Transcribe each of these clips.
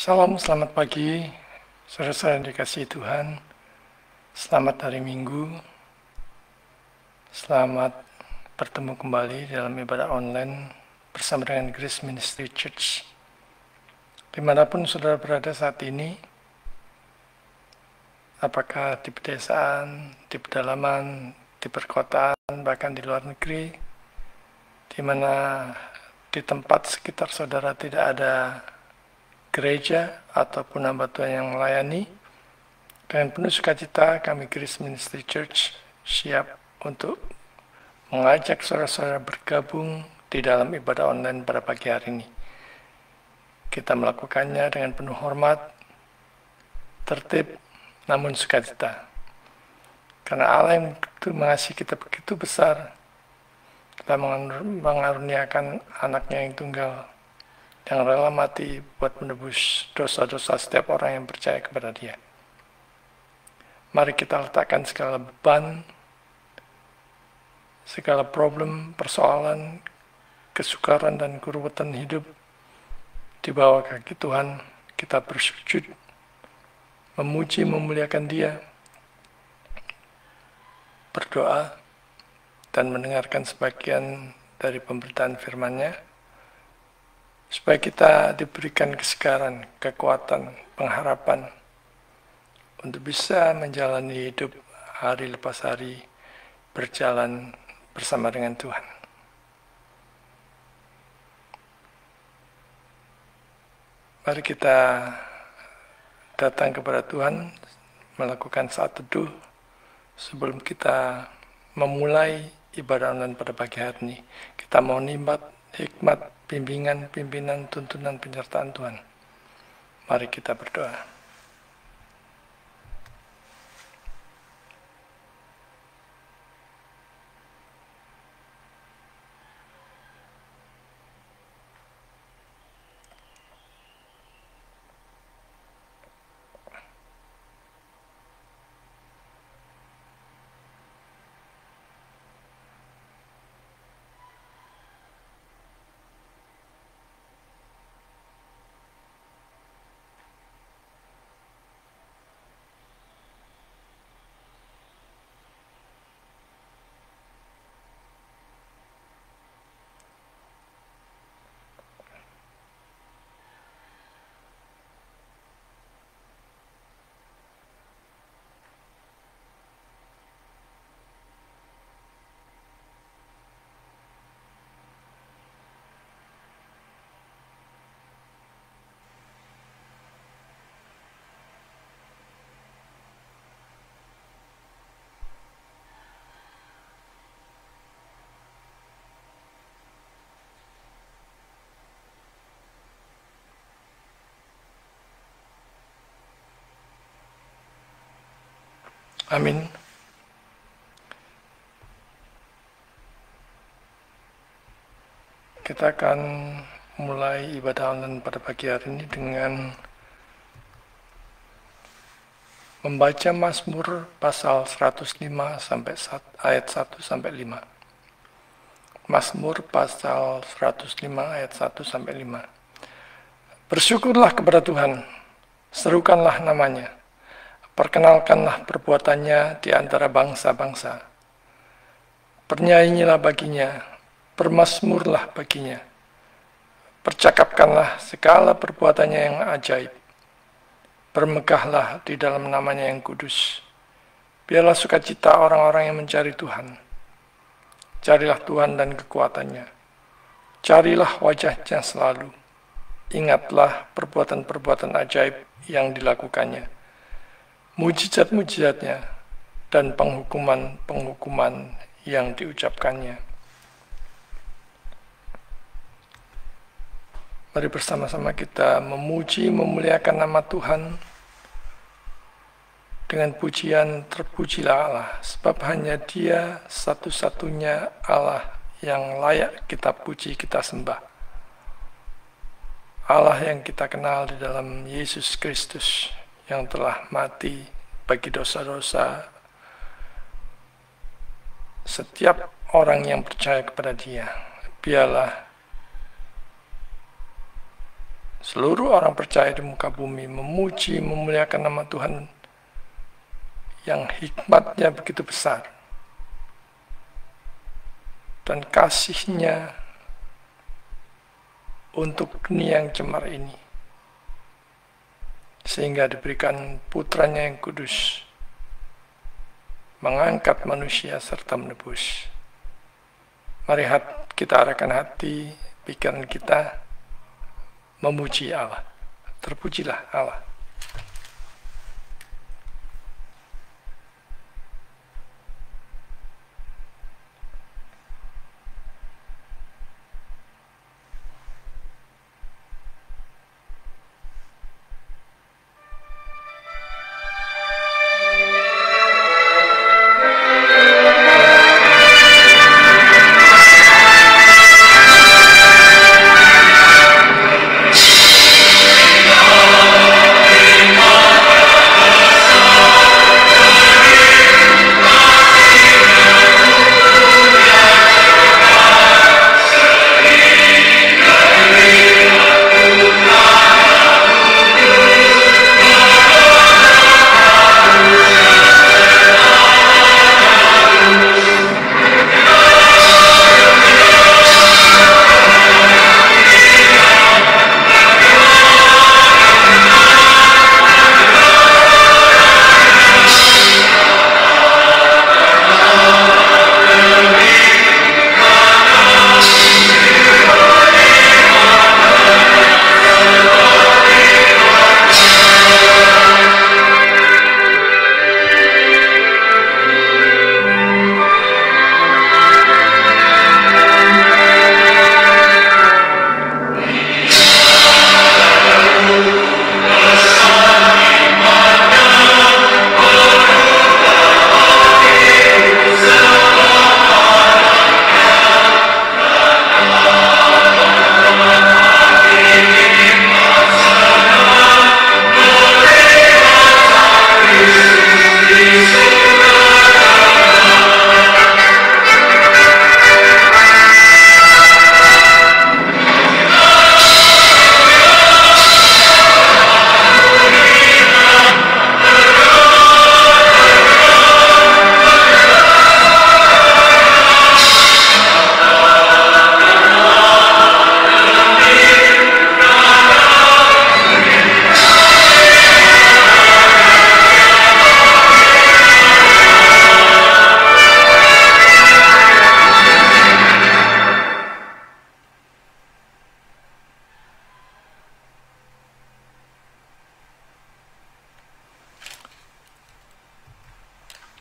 Salam, selamat pagi, saudara-saudara yang dikasihi Tuhan. Selamat hari Minggu. Selamat bertemu kembali dalam ibadah online bersama dengan Grace Ministry Church. Dimanapun saudara berada saat ini, apakah di pedesaan, di pedalaman, di perkotaan, bahkan di luar negeri, di mana di tempat sekitar saudara tidak ada gereja ataupun hamba Tuhan yang melayani, dengan penuh sukacita kami Grace Ministry Church siap untuk mengajak saudara-saudara bergabung di dalam ibadah online pada pagi hari ini. Kita melakukannya dengan penuh hormat, tertib, namun sukacita. Karena Allah yang mengasihi kita begitu besar, telah mengaruniakan anaknya yang tunggal, yang rela mati buat menebus dosa-dosa setiap orang yang percaya kepada Dia. Mari kita letakkan segala beban, segala problem, persoalan, kesukaran dan keruwetan hidup di bawah kaki Tuhan. Kita bersujud, memuji, memuliakan Dia, berdoa, dan mendengarkan sebagian dari pemberitaan firman-Nya, supaya kita diberikan kesegaran, kekuatan, pengharapan untuk bisa menjalani hidup hari lepas hari, berjalan bersama dengan Tuhan. Mari kita datang kepada Tuhan, melakukan saat teduh sebelum kita memulai ibadah online pada pagi hari ini. Kita mau nimbat hikmat, bimbingan, pimpinan, tuntunan, penyertaan Tuhan. Mari kita berdoa. Amin. Kita akan mulai ibadah online pada pagi hari ini dengan membaca Mazmur pasal 105 sampai ayat 1 sampai 5. Mazmur pasal 105 ayat 1 sampai 5. Bersyukurlah kepada Tuhan, serukanlah namanya, perkenalkanlah perbuatannya di antara bangsa-bangsa. Bernyanyilah baginya, bermazmurlah baginya. Percakapkanlah segala perbuatannya yang ajaib. Bermegahlah di dalam namanya yang kudus. Biarlah sukacita orang-orang yang mencari Tuhan. Carilah Tuhan dan kekuatannya. Carilah wajahnya selalu. Ingatlah perbuatan-perbuatan ajaib yang dilakukannya. Mujizat-mujizatnya dan penghukuman-penghukuman yang diucapkannya. Mari bersama-sama kita memuji, memuliakan nama Tuhan dengan pujian terpujilah Allah, sebab hanya Dia satu-satunya Allah yang layak kita puji, kita sembah. Allah yang kita kenal di dalam Yesus Kristus yang telah mati bagi dosa-dosa setiap orang yang percaya kepada Dia. Biarlah seluruh orang percaya di muka bumi memuji, memuliakan nama Tuhan yang hikmatnya begitu besar dan kasihnya untuk dunia yang cemar ini, sehingga diberikan putranya yang kudus mengangkat manusia serta menebus. Mari kita arahkan hati, pikiran kita memuji Allah. Terpujilah Allah.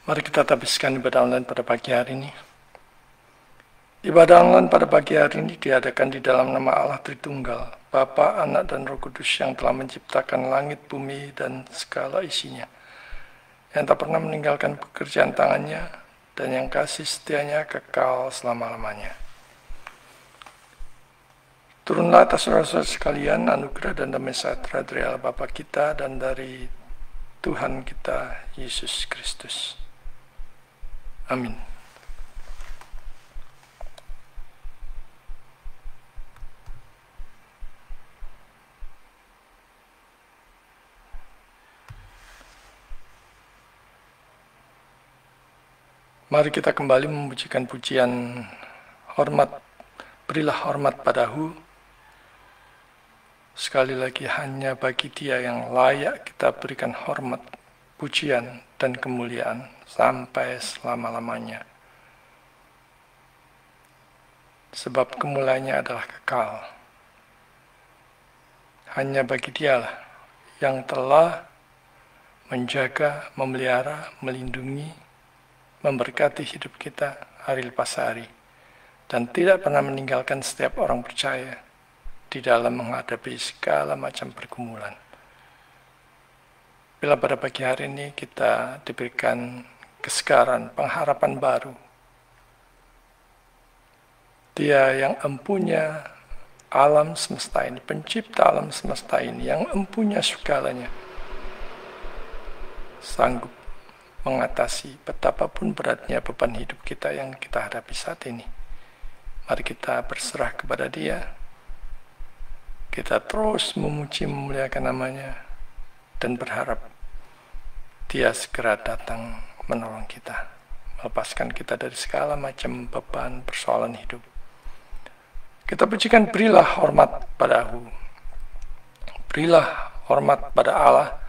Mari kita habiskan ibadah online pada pagi hari ini. Ibadah online pada pagi hari ini diadakan di dalam nama Allah Tritunggal, Bapa, Anak, dan Roh Kudus yang telah menciptakan langit, bumi, dan segala isinya, yang tak pernah meninggalkan pekerjaan tangannya, dan yang kasih setianya kekal selama-lamanya. Turunlah atas saudara-saudara sekalian anugerah dan damai sejahtera dari Allah Bapa kita dan dari Tuhan kita Yesus Kristus. Amin. Mari kita kembali memujikan pujian hormat, berilah hormat padahu. Sekali lagi, hanya bagi Dia yang layak kita berikan hormat, pujian, dan kemuliaan sampai selama-lamanya. Sebab kemuliaannya adalah kekal. Hanya bagi Dialah yang telah menjaga, memelihara, melindungi, memberkati hidup kita hari lepas hari, dan tidak pernah meninggalkan setiap orang percaya di dalam menghadapi segala macam pergumulan. Bila pada pagi hari ini kita diberikan kesegaran, pengharapan baru, Dia yang empunya alam semesta ini, pencipta alam semesta ini, yang empunya segalanya, sanggup mengatasi betapapun beratnya beban hidup kita yang kita hadapi saat ini. Mari kita berserah kepada Dia. kita terus memuji memuliakan namanya dan berharap Dia segera datang menolong kita, melepaskan kita dari segala macam beban persoalan hidup. Kita pujikan, berilah hormat padaku, berilah hormat pada Allah,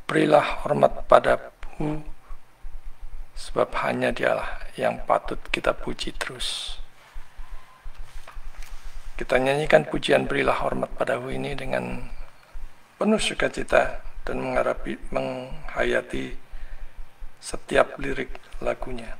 berilah hormat padaku, sebab hanya Dialah yang patut kita puji terus. Kita nyanyikan pujian berilah hormat padaku ini dengan penuh sukacita dan menghayati setiap lirik lagunya.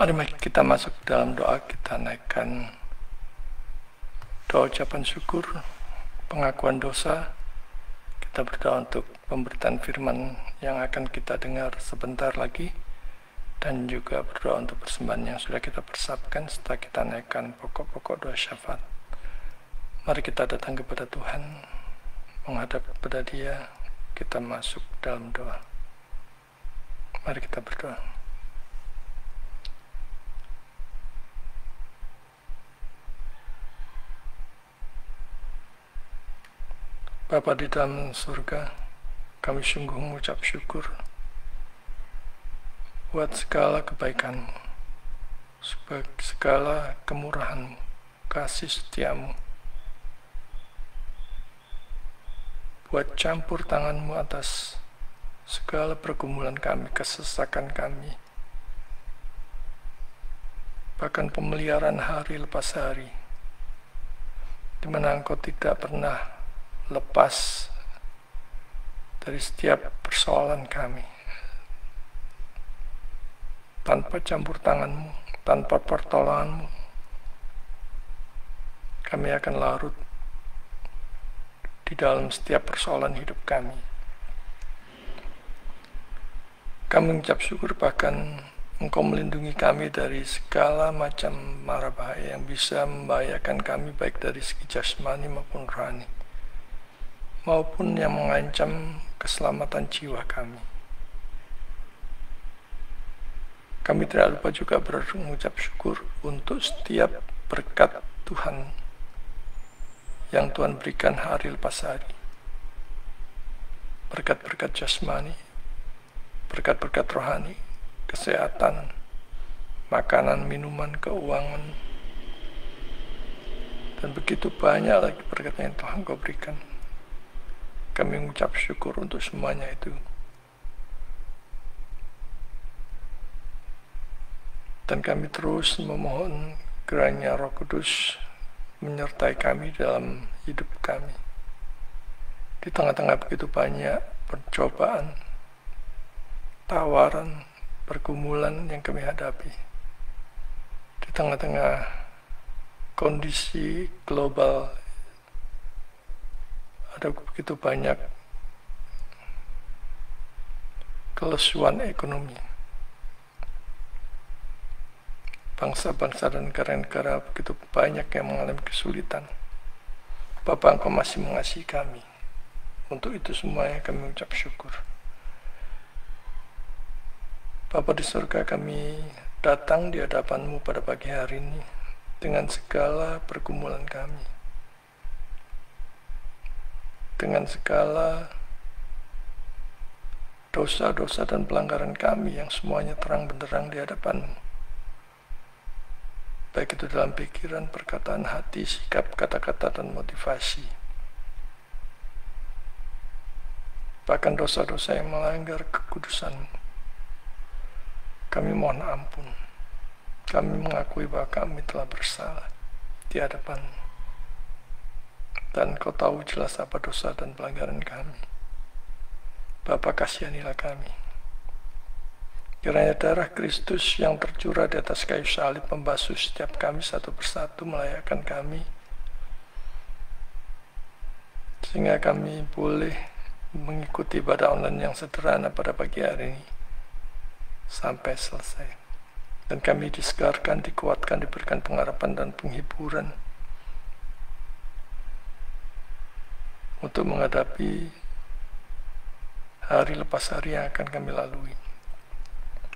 Mari kita masuk dalam doa, kita naikkan doa ucapan syukur, pengakuan dosa. Kita berdoa untuk pemberitaan firman yang akan kita dengar sebentar lagi, dan juga berdoa untuk persembahan yang sudah kita persiapkan setelah kita naikkan pokok-pokok doa syafaat. Mari kita datang kepada Tuhan, menghadap kepada Dia, kita masuk dalam doa. Mari kita berdoa. Bapa di dalam surga, kami sungguh mengucap syukur buat segala kebaikan-Mu, segala kemurahan-Mu, kasih setia-Mu, buat campur tangan-Mu atas segala pergumulan kami, kesesakan kami, bahkan pemeliharaan hari lepas hari, di mana Engkau tidak pernah lepas dari setiap persoalan kami. Tanpa campur tangan-Mu, tanpa pertolongan-Mu, kami akan larut di di dalam setiap persoalan hidup kami. Kami mengucap syukur bahkan Engkau melindungi kami dari segala macam mara bahaya yang bisa membahayakan kami, baik dari segi jasmani maupun rohani, maupun yang mengancam keselamatan jiwa kami. Kami tidak lupa juga mengucap syukur untuk setiap berkat Tuhan yang Tuhan berikan hari lepas hari. Berkat-berkat jasmani, berkat-berkat rohani, kesehatan, makanan, minuman, keuangan, dan begitu banyak lagi berkat yang telah Engkau berikan. Kami mengucap syukur untuk semuanya itu. Dan kami terus memohon kiranya Roh Kudus menyertai kami dalam hidup kami. Di tengah-tengah begitu banyak percobaan, tawaran, pergumulan yang kami hadapi. Di tengah-tengah kondisi global, ada begitu banyak kelesuan ekonomi. Bangsa-bangsa dan negara-negara begitu banyak yang mengalami kesulitan. Bapa, Engkau masih mengasihi kami. Untuk itu semuanya kami mengucap syukur. Bapa di surga, kami datang di hadapan-Mu pada pagi hari ini dengan segala pergumulan kami, dengan segala dosa-dosa dan pelanggaran kami yang semuanya terang benderang di hadapan-Mu, baik itu dalam pikiran, perkataan, hati, sikap, kata-kata, dan motivasi. Bahkan dosa-dosa yang melanggar kekudusan-Mu. Kami mohon ampun. Kami mengakui bahwa kami telah bersalah di hadapan-Mu. Dan Kau tahu jelas apa dosa dan pelanggaran kami. Bapa, kasihanilah kami. Kiranya darah Kristus yang tercurah di atas kayu salib membasuh setiap kami satu persatu, melayakkan kami, sehingga kami boleh mengikuti ibadah online yang sederhana pada pagi hari ini sampai selesai. Dan kami disegarkan, dikuatkan, diberikan pengharapan dan penghiburan untuk menghadapi hari lepas hari yang akan kami lalui.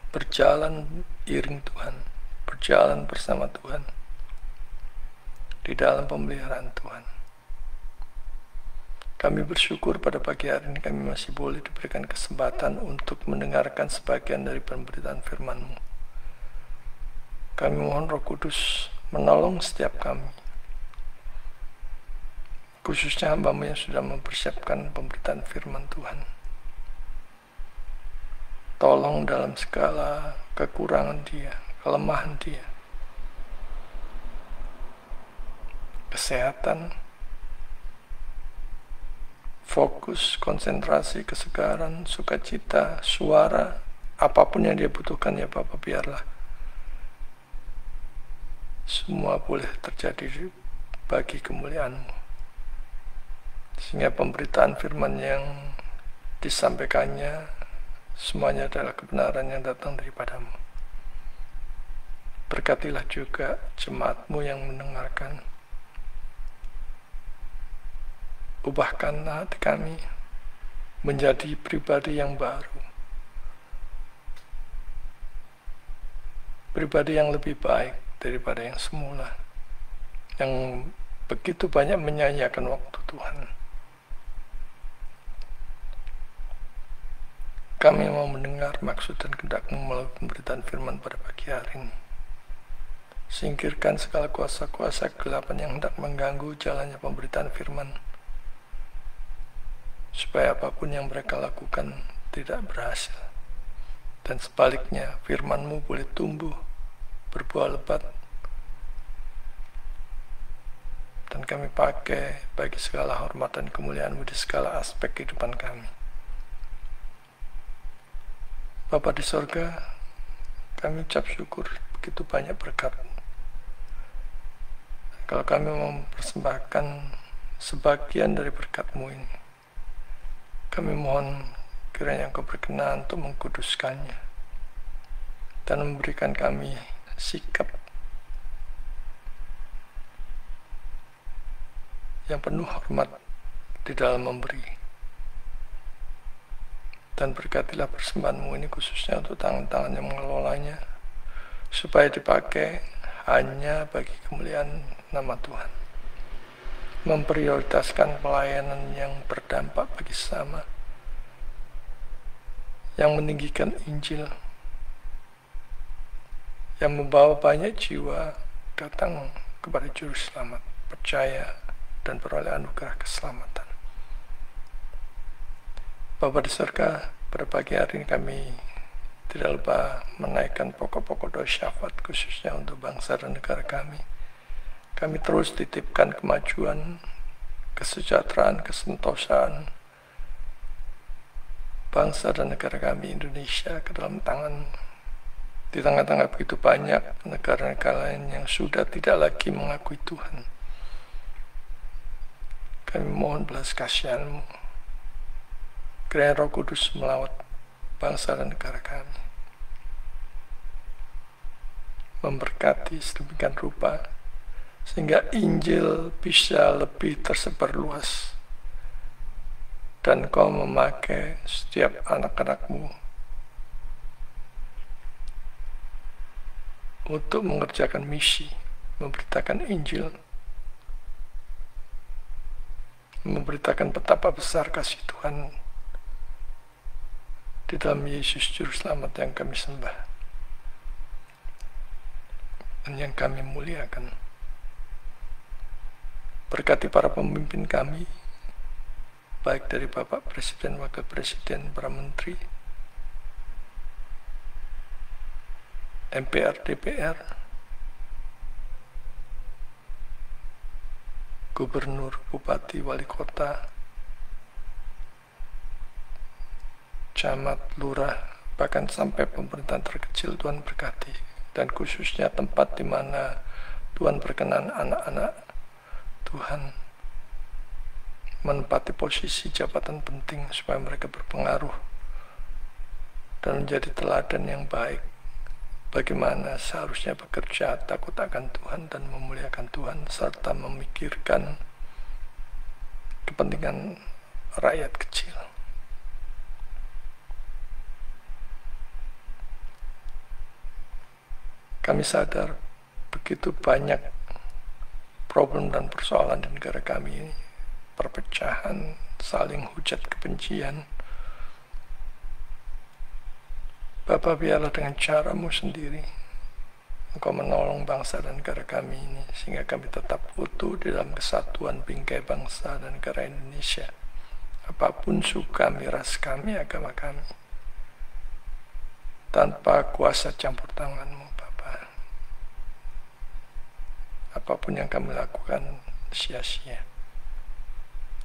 Berjalan iring Tuhan, berjalan bersama Tuhan, di dalam pemeliharaan Tuhan. Kami bersyukur pada pagi hari ini kami masih boleh diberikan kesempatan untuk mendengarkan sebagian dari pemberitaan firman-Mu. Kami mohon Roh Kudus menolong setiap kami, khususnya hamba-Mu yang sudah mempersiapkan pemberitaan firman Tuhan. Tolong dalam segala kekurangan dia, kelemahan dia, kesehatan, fokus, konsentrasi, kesegaran, sukacita, suara, apapun yang dia butuhkan ya Bapak, biarlah semua boleh terjadi bagi kemuliaan-Mu. Sehingga pemberitaan firman yang disampaikannya semuanya adalah kebenaran yang datang daripada-Mu. Berkatilah juga jemaat-Mu yang mendengarkan. Ubahkanlah hati kami menjadi pribadi yang baru, pribadi yang lebih baik daripada yang semula, yang begitu banyak menyanyiakan waktu Tuhan. Kami mau mendengar maksud dan kehendak-Mu melalui pemberitaan firman pada pagi hari ini. Singkirkan segala kuasa-kuasa kegelapan yang hendak mengganggu jalannya pemberitaan firman, supaya apapun yang mereka lakukan tidak berhasil. Dan sebaliknya, firman-Mu boleh tumbuh, berbuah lebat, dan kami pakai bagi segala hormat dan kemuliaan-Mu di segala aspek kehidupan kami. Bapa di sorga, kami ucap syukur begitu banyak berkat. Kalau kami mempersembahkan sebagian dari berkat-Mu ini. Kami mohon kiranya Engkau berkenan untuk mengkuduskannya dan memberikan kami sikap yang penuh hormat di dalam memberi. Dan berkatilah persembahan-Mu ini khususnya untuk tangan-tangan yang mengelolanya, supaya dipakai hanya bagi kemuliaan nama Tuhan. Memprioritaskan pelayanan yang berdampak bagi sesama, yang meninggikan Injil, yang membawa banyak jiwa datang kepada Juru Selamat, percaya, dan beroleh anugerah keselamatan. Bapa di surga, pada pagi hari ini kami tidak lupa menaikkan pokok-pokok doa syafaat khususnya untuk bangsa dan negara kami. Kami terus titipkan kemajuan, kesejahteraan, kesentosaan bangsa dan negara kami Indonesia ke dalam tangan. Di tengah-tengah begitu banyak negara-negara lain yang sudah tidak lagi mengakui Tuhan. Kami mohon belas kasihan-Mu. Kiranya Roh Kudus melawat bangsa dan negara kami, memberkati sedemikian rupa sehingga Injil bisa lebih tersebar luas, dan Kau memakai setiap anak-anak-Mu untuk mengerjakan misi, memberitakan Injil, memberitakan betapa besar kasih Tuhan di dalam Yesus Juru Selamat yang kami sembah dan yang kami muliakan. Berkati para pemimpin kami, baik dari Bapak Presiden, Wakil Presiden, para Menteri, MPR, DPR, Gubernur, Bupati, Wali Kota, camat, lurah, bahkan sampai pemerintahan terkecil. Tuhan berkati, dan khususnya tempat di mana Tuhan berkenan anak-anak Tuhan menempati posisi jabatan penting, supaya mereka berpengaruh dan menjadi teladan yang baik bagaimana seharusnya bekerja takut akan Tuhan dan memuliakan Tuhan, serta memikirkan kepentingan rakyat kecil. Kami sadar begitu banyak problem dan persoalan di negara kami ini, perpecahan, saling hujat kebencian. Bapa, biarlah dengan cara-Mu sendiri Engkau menolong bangsa dan negara kami ini, sehingga kami tetap utuh di dalam kesatuan bingkai bangsa dan negara Indonesia, apapun suku kami, ras kami, agama kami, tanpa kuasa campur tangan-Mu. Apapun yang kami lakukan sia-sia.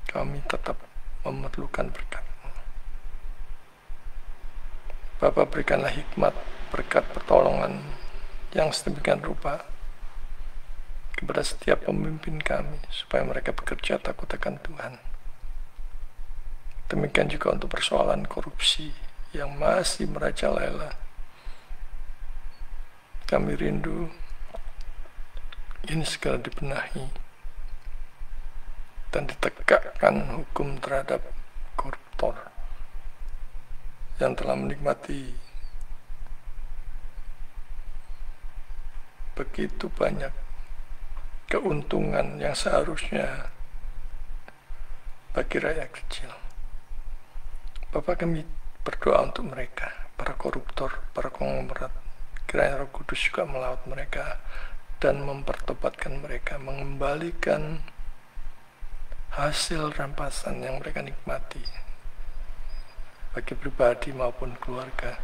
Kami tetap memerlukan berkat-Mu. Bapa, berikanlah hikmat, berkat, pertolongan yang sedemikian rupa kepada setiap pemimpin kami, supaya mereka bekerja takut akan Tuhan. Demikian juga untuk persoalan korupsi yang masih merajalela. Kami rindu ini segera dibenahi dan ditegakkan hukum terhadap koruptor yang telah menikmati begitu banyak keuntungan yang seharusnya bagi rakyat kecil. Bapak, kami berdoa untuk mereka, para koruptor, para konglomerat. Kiranya Roh Kudus juga melawat mereka dan mempertobatkan mereka, mengembalikan hasil rampasan yang mereka nikmati bagi pribadi maupun keluarga,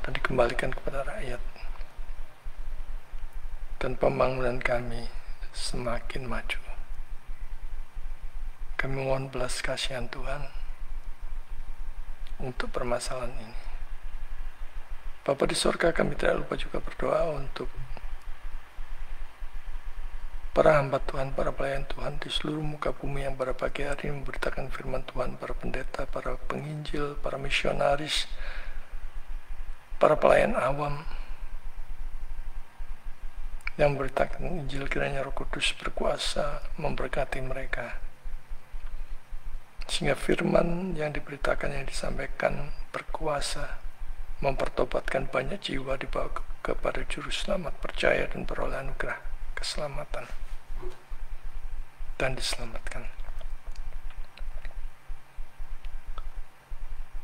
dan dikembalikan kepada rakyat. Dan pembangunan kami semakin maju. Kami mohon belas kasihan Tuhan untuk permasalahan ini. Bapa di surga, kami tidak lupa juga berdoa untuk para hamba Tuhan, para pelayan Tuhan di seluruh muka bumi yang pada pagi hari memberitakan firman Tuhan, para pendeta, para penginjil, para misionaris, para pelayan awam yang memberitakan Injil. Kiranya Roh Kudus berkuasa memberkati mereka, sehingga firman yang diberitakan, yang disampaikan berkuasa mempertobatkan banyak jiwa, dibawa kepada juru selamat, percaya dan beroleh anugerah keselamatan dan diselamatkan.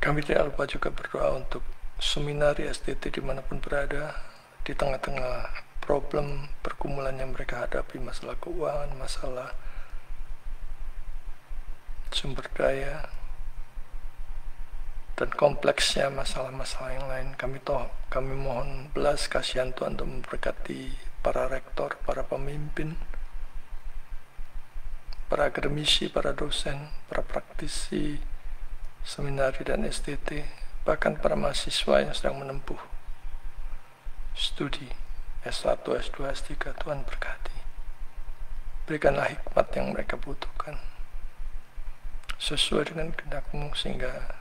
Kami tidak lupa juga berdoa untuk seminari STT dimanapun berada, di tengah-tengah problem pergumulan yang mereka hadapi, masalah keuangan, masalah sumber daya, dan kompleksnya masalah-masalah yang lain. Kami mohon belas kasihan Tuhan untuk memberkati para rektor, para pemimpin, para akademisi, para dosen, para praktisi seminari dan STT, bahkan para mahasiswa yang sedang menempuh studi S1, S2, S3. Tuhan berkati. Berikanlah hikmat yang mereka butuhkan sesuai dengan kehendak-Mu, sehingga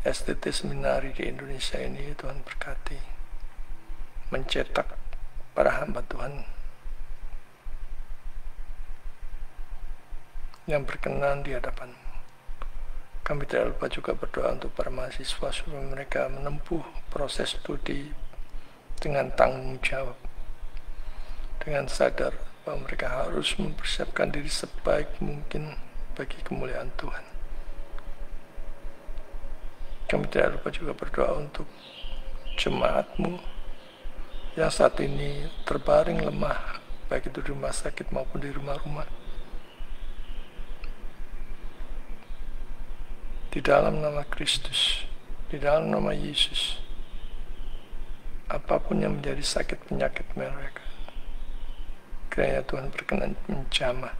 STT seminari di Indonesia ini Tuhan berkati, mencetak para hamba Tuhan yang berkenan di hadapan-Mu. Kami tidak lupa juga berdoa untuk para mahasiswa supaya mereka menempuh proses studi dengan tanggung jawab, dengan sadar bahwa mereka harus mempersiapkan diri sebaik mungkin bagi kemuliaan Tuhan. Kami tidak lupa juga berdoa untuk jemaat-Mu yang saat ini terbaring lemah, baik itu di rumah sakit maupun di rumah-rumah. Di dalam nama Kristus, di dalam nama Yesus, apapun yang menjadi sakit penyakit mereka, kiranya Tuhan berkenan menjamah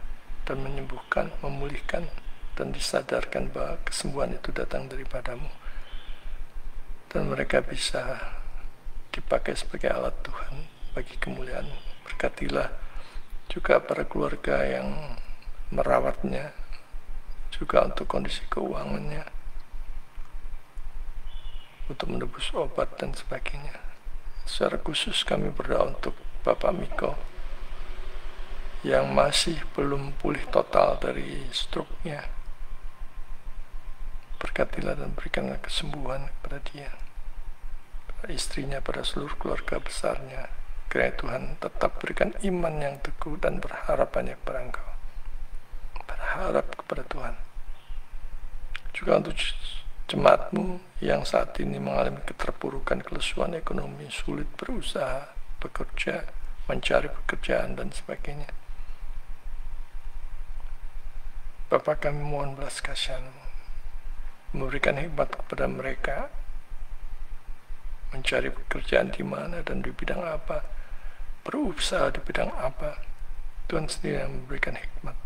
dan menyembuhkan, memulihkan, dan disadarkan bahwa kesembuhan itu datang daripada-Mu, dan mereka bisa dipakai sebagai alat Tuhan bagi kemuliaan-Mu. Berkatilah juga para keluarga yang merawatnya, juga untuk kondisi keuangannya, untuk menebus obat dan sebagainya. Secara khusus kami berdoa untuk Bapak Miko yang masih belum pulih total dari stroke-nya. Berkatilah dan berikanlah kesembuhan kepada dia, pada istrinya, pada seluruh keluarga besarnya. Kiranya Tuhan tetap berikan iman yang teguh dan berharap banyak kepada Engkau, berharap kepada Tuhan. Juga untuk jemaat-Mu yang saat ini mengalami keterpurukan, kelesuan ekonomi, sulit berusaha, bekerja, mencari pekerjaan dan sebagainya. Bapak, kami mohon belas kasihan-Mu, memberikan hikmat kepada mereka, mencari pekerjaan di mana dan di bidang apa, berusaha di bidang apa. Tuhan sendiri yang memberikan hikmat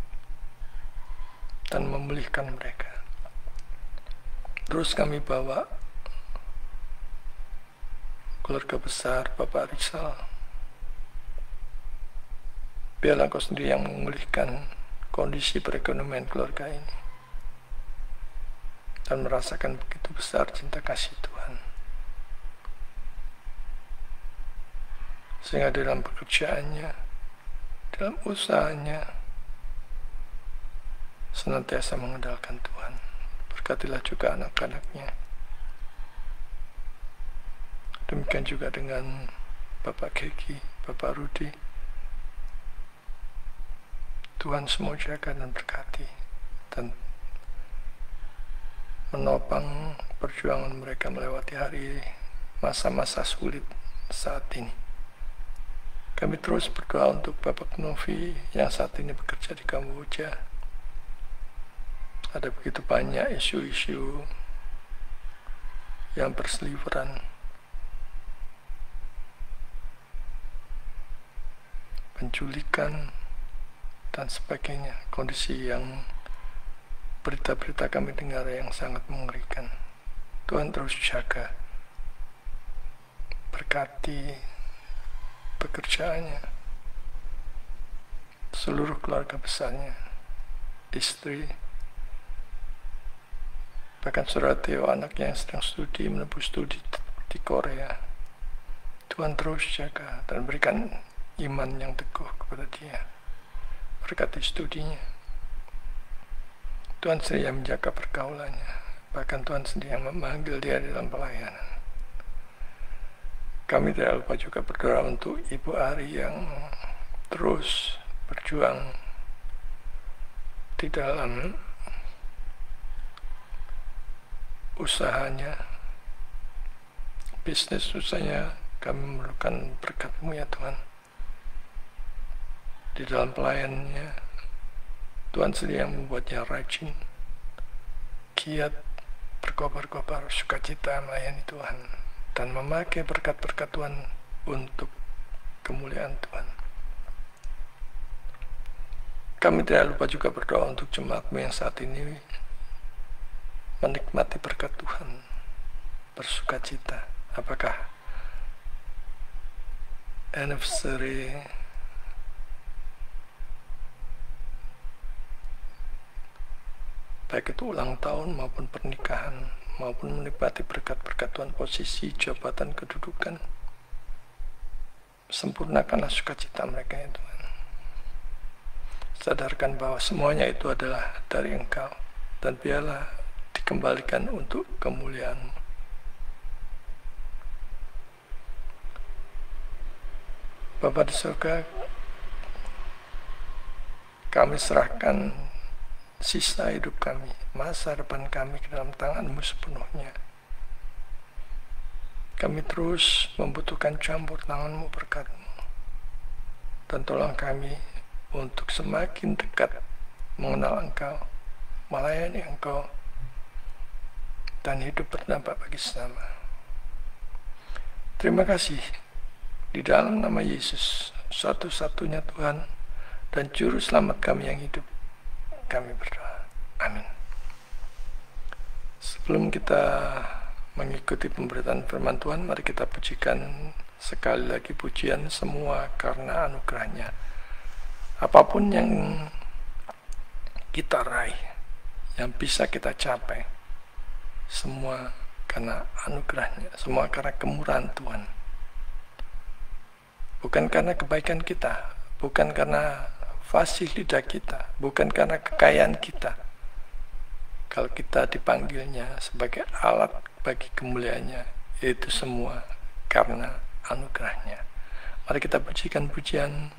dan memulihkan mereka. Terus kami bawa keluarga besar Bapak Rizal. Biarlah Engkau sendiri yang memulihkan kondisi perekonomian keluarga ini, dan merasakan begitu besar cinta kasih Tuhan, sehingga dalam pekerjaannya, dalam usahanya, senantiasa mengandalkan Tuhan. Berkatilah juga anak-anaknya. Demikian juga dengan Bapak Keki, Bapak Rudi. Tuhan semua jaga dan berkati, dan menopang perjuangan mereka melewati hari masa-masa sulit saat ini. Kami terus berdoa untuk Bapak Novi yang saat ini bekerja di Kamboja. Ada begitu banyak isu-isu yang berseliweran, penculikan dan sebagainya, kondisi yang berita-berita kami dengar yang sangat mengerikan. Tuhan terus jaga, berkati pekerjaannya, seluruh keluarga besarnya, istri, bahkan saudara Theo anaknya yang sedang menempuh studi di Korea. Tuhan terus jaga dan berikan iman yang teguh kepada dia, berkati studinya. Tuhan sendiri yang menjaga pergaulannya, bahkan Tuhan sendiri yang memanggil dia dalam pelayanan. Kami tidak lupa juga berdoa untuk Ibu Ari yang terus berjuang di dalam usahanya, bisnis usahanya. Kami memerlukan berkat-Mu ya Tuhan. Di dalam pelayanannya, Tuhan sendiri yang membuatnya rajin, giat, berkobar-kobar, sukacita melayani Tuhan, dan memakai berkat-berkat Tuhan untuk kemuliaan Tuhan. Kami tidak lupa juga berdoa untuk jemaat-Mu yang saat ini menikmati berkat Tuhan, bersukacita. Apakah anniversary baik itu ulang tahun maupun pernikahan, maupun menikmati berkat-berkat Tuhan, posisi, jabatan, kedudukan, sempurnakanlah sukacita mereka ya Tuhan. Sadarkan bahwa semuanya itu adalah dari Engkau, dan biarlah dikembalikan untuk kemuliaan-Mu. Bapa di surga, kami serahkan sisa hidup kami, masa depan kami ke dalam tangan-Mu sepenuhnya. Kami terus membutuhkan campur tangan-Mu, berkat-Mu, dan tolong kami untuk semakin dekat mengenal Engkau, melayani Engkau, dan hidup berdampak bagi sesama. Terima kasih. Di dalam nama Yesus, satu-satunya Tuhan dan Juru Selamat kami yang hidup, kami berdoa. Amin. Sebelum kita mengikuti pemberitaan firman Tuhan, mari kita pujikan sekali lagi pujian semua karena anugerah-Nya. Apapun yang kita raih, yang bisa kita capai, semua karena anugerah-Nya, semua karena kemurahan Tuhan. Bukan karena kebaikan kita, bukan karena fasih lidah kita, bukan karena kekayaan kita. Kalau kita dipanggilnya sebagai alat bagi kemuliaannya, itu semua karena anugerah-Nya. Mari kita pujikan pujian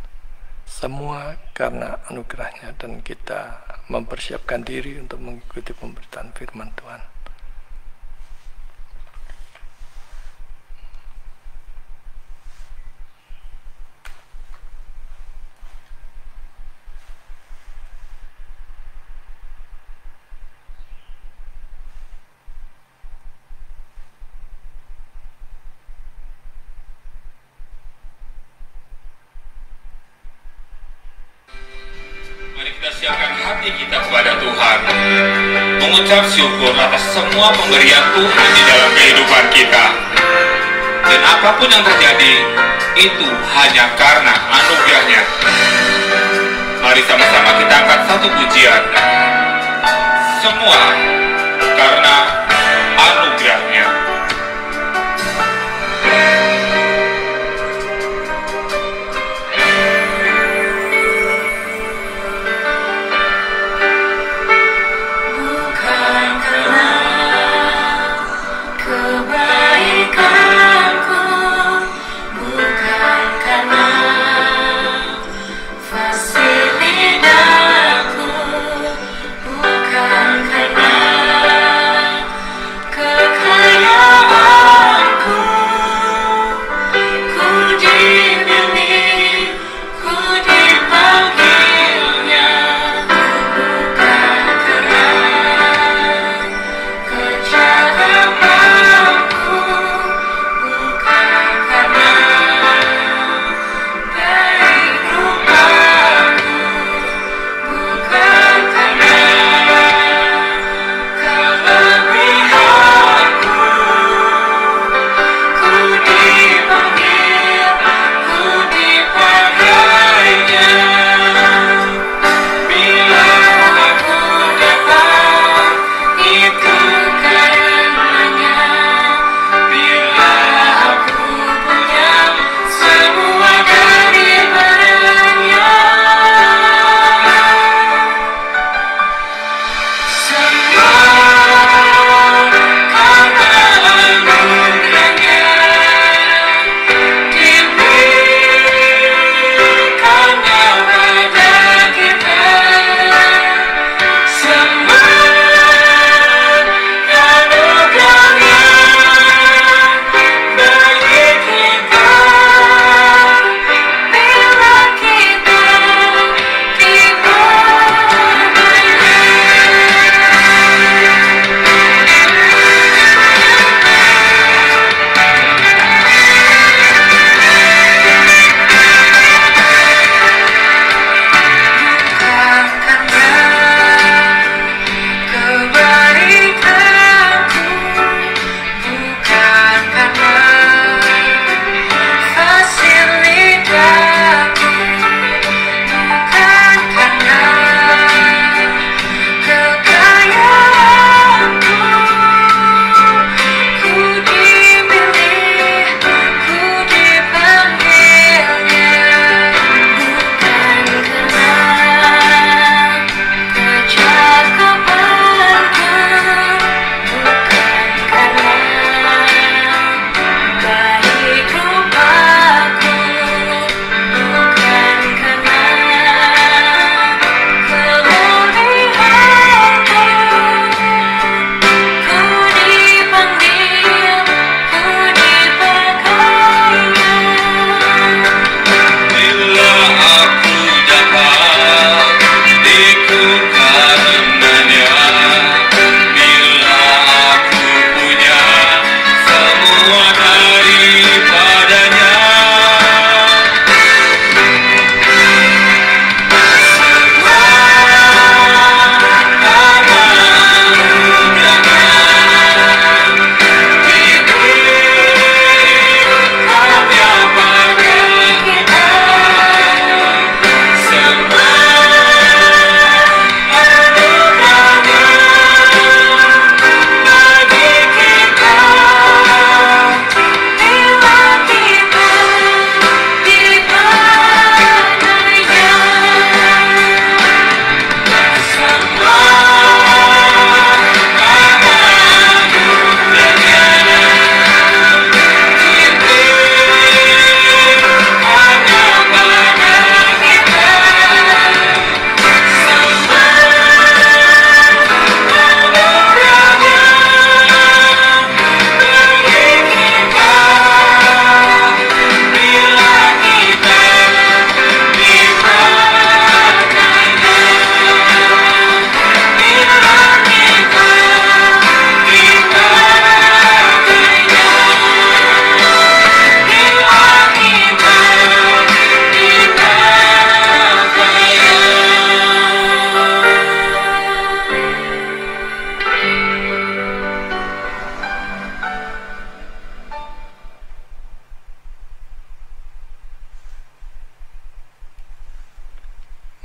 semua karena anugerah-Nya, dan kita mempersiapkan diri untuk mengikuti pemberitaan firman Tuhan. Siapkan hati kita kepada Tuhan, mengucap syukur atas semua pemberian Tuhan di dalam kehidupan kita. Dan apapun yang terjadi, itu hanya karena anugerah-Nya. Mari sama-sama kita angkat satu pujian. Semua karena anugerah-Nya. Bukan karena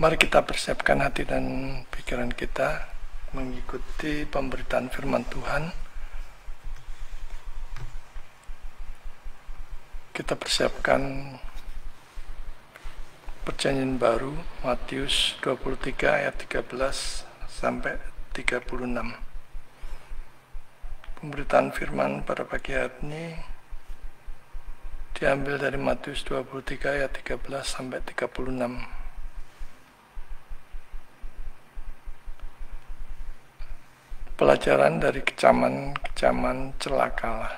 Mari kita persiapkan hati dan pikiran kita mengikuti pemberitaan firman Tuhan. Kita persiapkan Perjanjian Baru, Matius 23 ayat 13 sampai 36. Pemberitaan firman pada pagi hari ini diambil dari Matius 23 ayat 13 sampai 36. Pelajaran dari kecaman celakalah.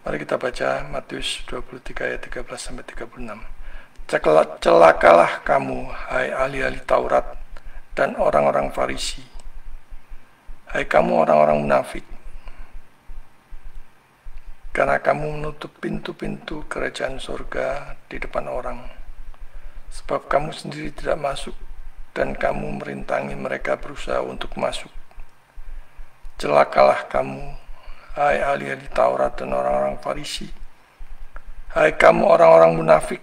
Mari kita baca Matius 23 ayat 13 sampai 36. Celakalah kamu, hai ahli-ahli Taurat dan orang-orang Farisi. Hai kamu orang-orang munafik, karena kamu menutup pintu-pintu kerajaan surga di depan orang. Sebab kamu sendiri tidak masuk, dan kamu merintangi mereka berusaha untuk masuk. Celakalah kamu, hai ahli-ahli Taurat dan orang-orang Farisi. Hai kamu orang-orang munafik,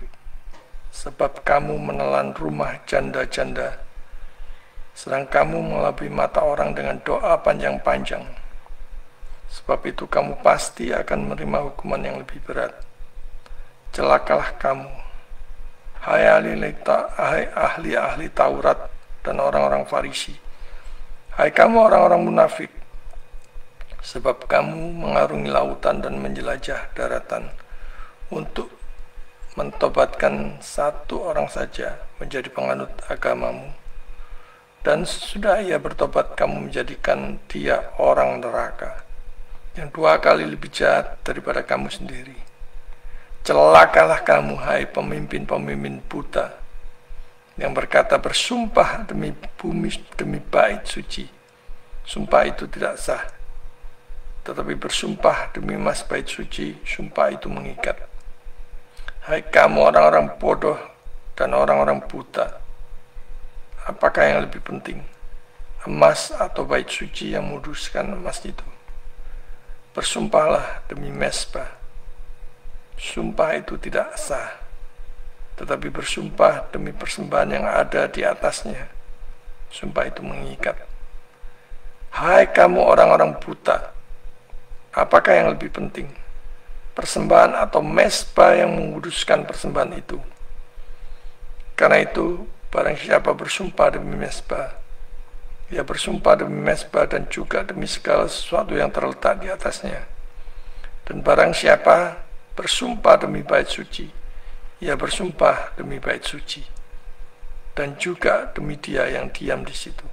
sebab kamu menelan rumah janda-janda, sedang kamu mengelabui mata orang dengan doa panjang-panjang. Sebab itu kamu pasti akan menerima hukuman yang lebih berat. Celakalah kamu, hai ahli-ahli Taurat dan orang-orang Farisi. Hai kamu orang-orang munafik, sebab kamu mengarungi lautan dan menjelajah daratan untuk mentobatkan satu orang saja menjadi penganut agamamu. Dan sesudah ia bertobat, kamu menjadikan dia orang neraka, yang 2 kali lebih jahat daripada kamu sendiri. Celakalah kamu, hai pemimpin-pemimpin buta, yang berkata bersumpah demi bumi, demi bait suci. Sumpah itu tidak sah, tetapi bersumpah demi emas bait suci, sumpah itu mengikat. Hai kamu orang-orang bodoh dan orang-orang buta, apakah yang lebih penting, emas atau bait suci yang menguduskan emas itu? Bersumpahlah demi mezbah. Sumpah itu tidak sah, tetapi bersumpah demi persembahan yang ada di atasnya. Sumpah itu mengikat. Hai kamu orang-orang buta, apakah yang lebih penting, persembahan atau mezbah yang menguduskan persembahan itu? Karena itu, barang siapa bersumpah demi mezbah, ia bersumpah demi mezbah dan juga demi segala sesuatu yang terletak di atasnya. Dan barang siapa bersumpah demi bait suci, ia bersumpah demi bait suci dan juga demi dia yang diam di situ.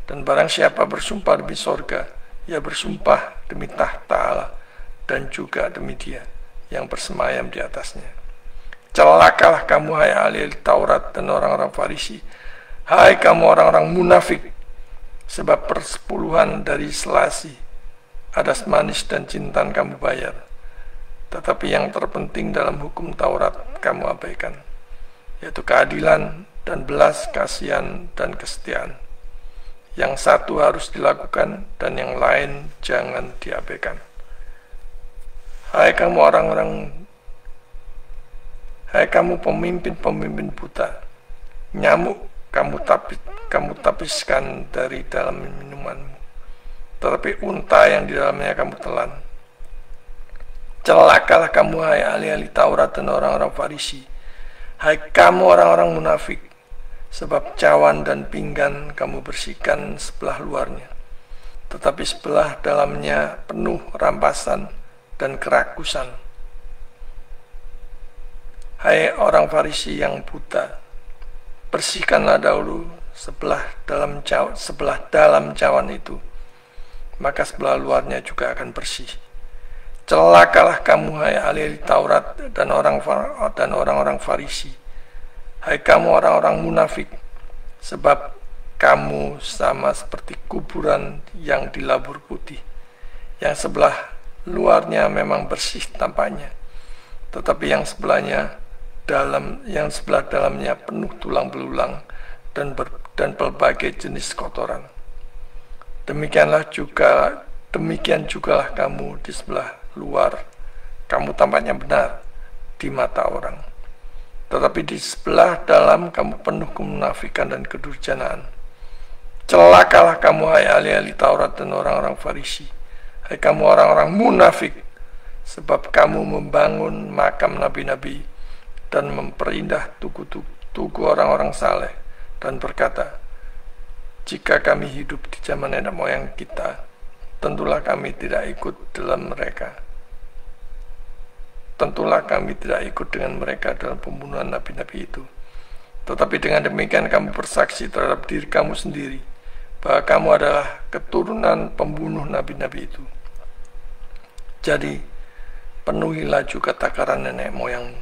Dan barang siapa bersumpah demi sorga, ia bersumpah demi tahta Allah dan juga demi dia yang bersemayam di atasnya. Celakalah kamu, hai ahli Taurat dan orang-orang Farisi. Hai kamu orang-orang munafik, sebab persepuluhan dari selasi, adas manis dan jintan kamu bayar, tetapi yang terpenting dalam hukum Taurat kamu abaikan, yaitu keadilan dan belas kasihan dan kesetiaan. Yang satu harus dilakukan dan yang lain jangan diabaikan. Hai kamu pemimpin-pemimpin buta, nyamuk kamu tapiskan dari dalam minumanmu, tetapi unta yang di dalamnya kamu telan. Celakalah kamu, hai ahli-ahli Taurat dan orang-orang Farisi. Hai kamu orang-orang munafik, sebab cawan dan pinggan kamu bersihkan sebelah luarnya, tetapi sebelah dalamnya penuh rampasan dan kerakusan. Hai orang Farisi yang buta, bersihkanlah dahulu sebelah dalam cawan itu, maka sebelah luarnya juga akan bersih. Celakalah kamu, hai ahli Taurat dan orang-orang Farisi. Hai kamu orang-orang munafik, sebab kamu sama seperti kuburan yang dilabur putih, yang sebelah luarnya memang bersih tampaknya, tetapi yang sebelah dalamnya penuh tulang belulang dan dan berbagai jenis kotoran. Demikian jugalah kamu di sebelah luar. Kamu tampaknya benar di mata orang, tetapi di sebelah dalam kamu penuh kemunafikan dan kedurjanaan. Celakalah kamu, hai ahli-ahli Taurat dan orang-orang Farisi, hai kamu orang-orang munafik, sebab kamu membangun makam nabi-nabi dan memperindah tugu orang-orang saleh, dan berkata, jika kami hidup di zaman nenek moyang kita, tentulah kami tidak ikut dalam mereka. Tentulah kami tidak ikut dengan mereka dalam pembunuhan nabi-nabi itu. Tetapi dengan demikian kamu bersaksi terhadap diri kamu sendiri, bahwa kamu adalah keturunan pembunuh nabi-nabi itu. Jadi, penuhilah juga takaran nenek moyangmu.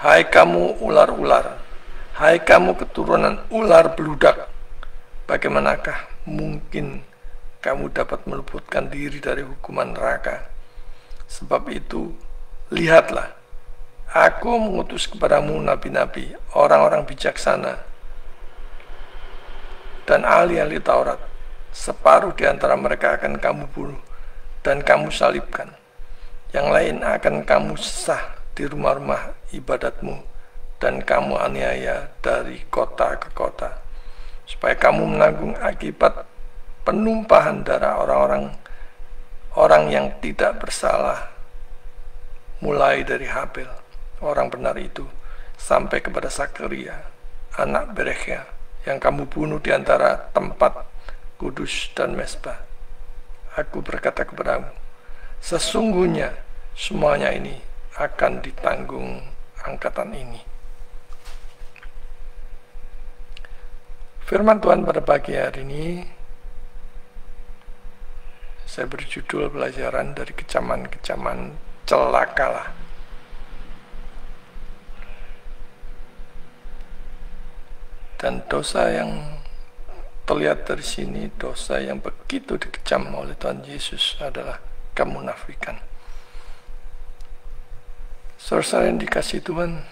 Hai kamu ular-ular, hai kamu keturunan ular beludak, bagaimanakah mungkin kamu dapat meluputkan diri dari hukuman neraka? Sebab itu, lihatlah, aku mengutus kepadamu nabi-nabi, orang-orang bijaksana, dan ahli-ahli Taurat. Separuh di antara mereka akan kamu bunuh dan kamu salibkan. Yang lain akan kamu sesah di rumah-rumah ibadatmu, dan kamu aniaya dari kota ke kota, supaya kamu menanggung akibat penumpahan darah orang yang tidak bersalah, mulai dari Habel, orang benar itu, sampai kepada Sakaria, anak Berekhia, yang kamu bunuh di antara tempat kudus dan mezbah. Aku berkata kepadamu, sesungguhnya semuanya ini akan ditanggung angkatan ini. Firman Tuhan pada pagi hari ini, saya berjudul pelajaran dari kecaman-kecaman celakalah. Dan dosa yang terlihat dari sini, dosa yang begitu dikecam oleh Tuhan Yesus adalah kemunafikan. Saudara yang dikasihi Tuhan,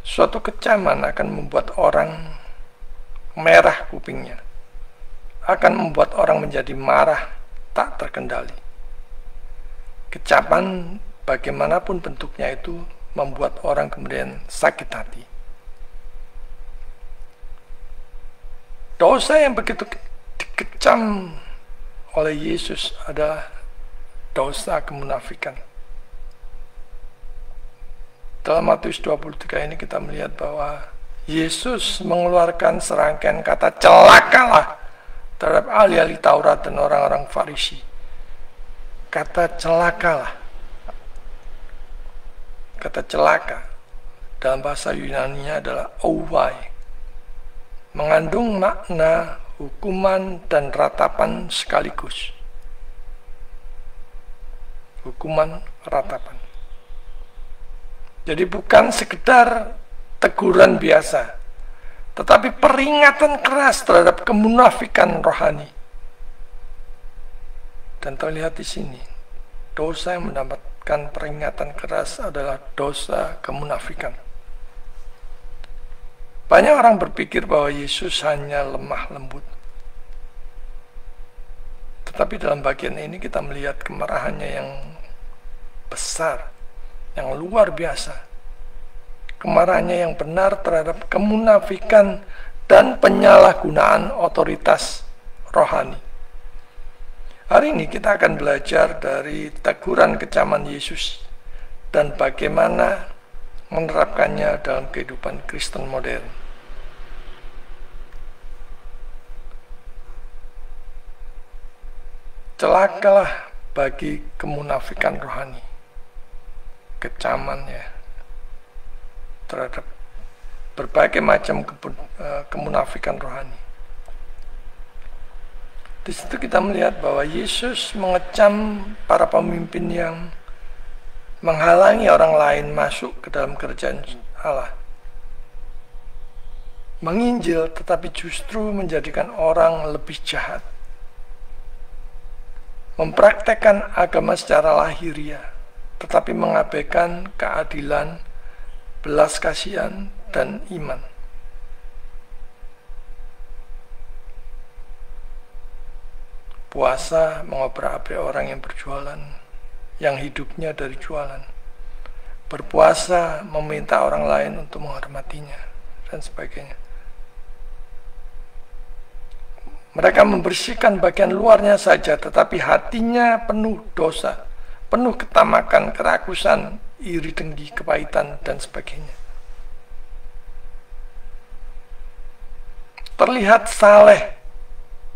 suatu kecaman akan membuat orang merah kupingnya, akan membuat orang menjadi marah tak terkendali. Kecaman bagaimanapun bentuknya itu membuat orang kemudian sakit hati. Dosa yang begitu dikecam oleh Yesus adalah dosa kemunafikan. Dalam Matius 23 ini kita melihat bahwa Yesus mengeluarkan serangkaian kata celakalah terhadap ahli-ahli Taurat dan orang-orang Farisi. Kata celakalah, kata celaka dalam bahasa Yunani-nya adalah ouai, mengandung makna hukuman dan ratapan sekaligus. Hukuman ratapan. Jadi bukan sekedar teguran biasa, tetapi peringatan keras terhadap kemunafikan rohani. Dan terlihat di sini, dosa yang mendapatkan peringatan keras adalah dosa kemunafikan. Banyak orang berpikir bahwa Yesus hanya lemah lembut. Tetapi dalam bagian ini kita melihat kemarahannya yang besar, yang luar biasa. Kemarahannya yang benar terhadap kemunafikan dan penyalahgunaan otoritas rohani. Hari ini kita akan belajar dari teguran kecaman Yesus dan bagaimana menerapkannya dalam kehidupan Kristen modern. Celakalah bagi kemunafikan rohani. Kecamannya terhadap berbagai macam kemunafikan rohani. Di situ kita melihat bahwa Yesus mengecam para pemimpin yang menghalangi orang lain masuk ke dalam kerajaan Allah. Menginjil tetapi justru menjadikan orang lebih jahat. Mempraktekkan agama secara lahiriah, tetapi mengabaikan keadilan, belas kasihan, dan iman. Berpuasa mengobrak-abrik orang yang berjualan, yang hidupnya dari jualan. Berpuasa meminta orang lain untuk menghormatinya, dan sebagainya. Mereka membersihkan bagian luarnya saja, tetapi hatinya penuh dosa, penuh ketamakan, kerakusan, iri dengki, kepahitan, dan sebagainya. Terlihat saleh,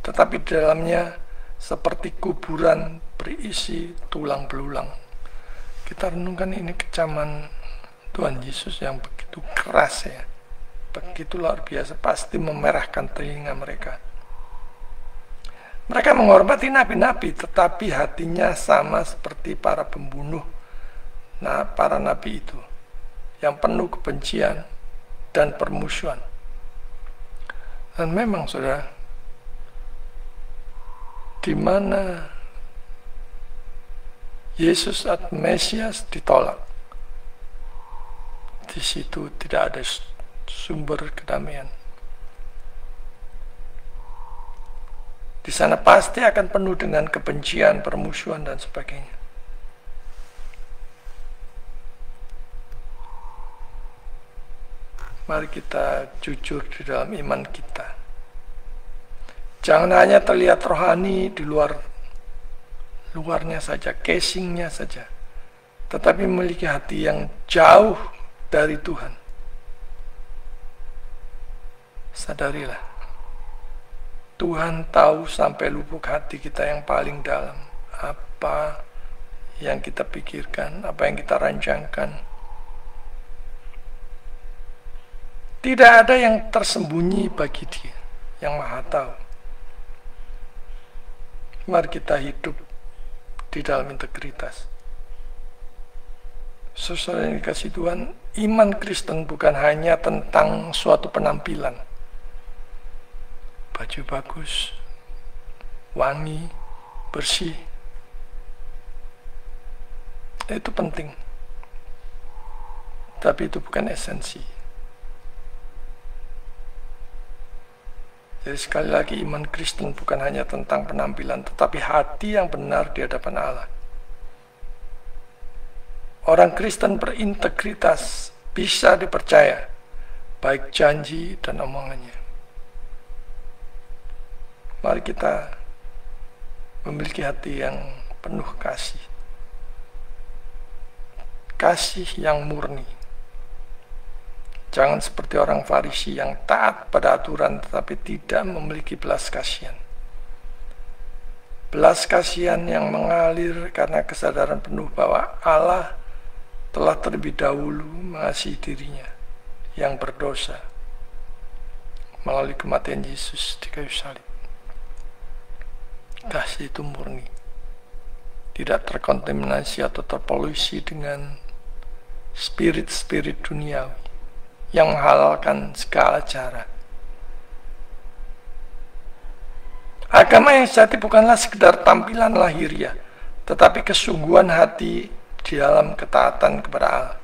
tetapi di dalamnya seperti kuburan berisi tulang belulang. Kita renungkan ini kecaman Tuhan Yesus yang begitu keras ya, begitu luar biasa, pasti memerahkan telinga mereka. Mereka menghormati nabi-nabi, tetapi hatinya sama seperti para pembunuh, para nabi itu, yang penuh kebencian dan permusuhan. Dan memang saudara, di mana Yesus atau Mesias ditolak, di situ tidak ada sumber kedamaian. Di sana pasti akan penuh dengan kebencian, permusuhan, dan sebagainya. Mari kita jujur di dalam iman kita. Jangan hanya terlihat rohani di luarnya saja, casingnya saja, tetapi memiliki hati yang jauh dari Tuhan. Sadarilah, Tuhan tahu sampai lubuk hati kita yang paling dalam, apa yang kita pikirkan, apa yang kita rancangkan. Tidak ada yang tersembunyi bagi Dia yang Maha Tahu. Mari kita hidup di dalam integritas. Saudara yang dikasihi Tuhan, iman Kristen bukan hanya tentang suatu penampilan, baju bagus, wangi, bersih. Itu penting, tapi itu bukan esensi. Jadi sekali lagi, iman Kristen bukan hanya tentang penampilan, tetapi hati yang benar di hadapan Allah. Orang Kristen berintegritas bisa dipercaya, baik janji dan omongannya. Mari kita memiliki hati yang penuh kasih. Kasih yang murni. Jangan seperti orang Farisi yang taat pada aturan tetapi tidak memiliki belas kasihan. Belas kasihan yang mengalir karena kesadaran penuh bahwa Allah telah terlebih dahulu mengasihi dirinya yang berdosa melalui kematian Yesus di kayu salib. Kasih itu murni, tidak terkontaminasi atau terpolusi dengan spirit-spirit duniawi yang menghalalkan segala cara. Agama yang sejati bukanlah sekedar tampilan lahiriah, tetapi kesungguhan hati di dalam ketaatan kepada Allah.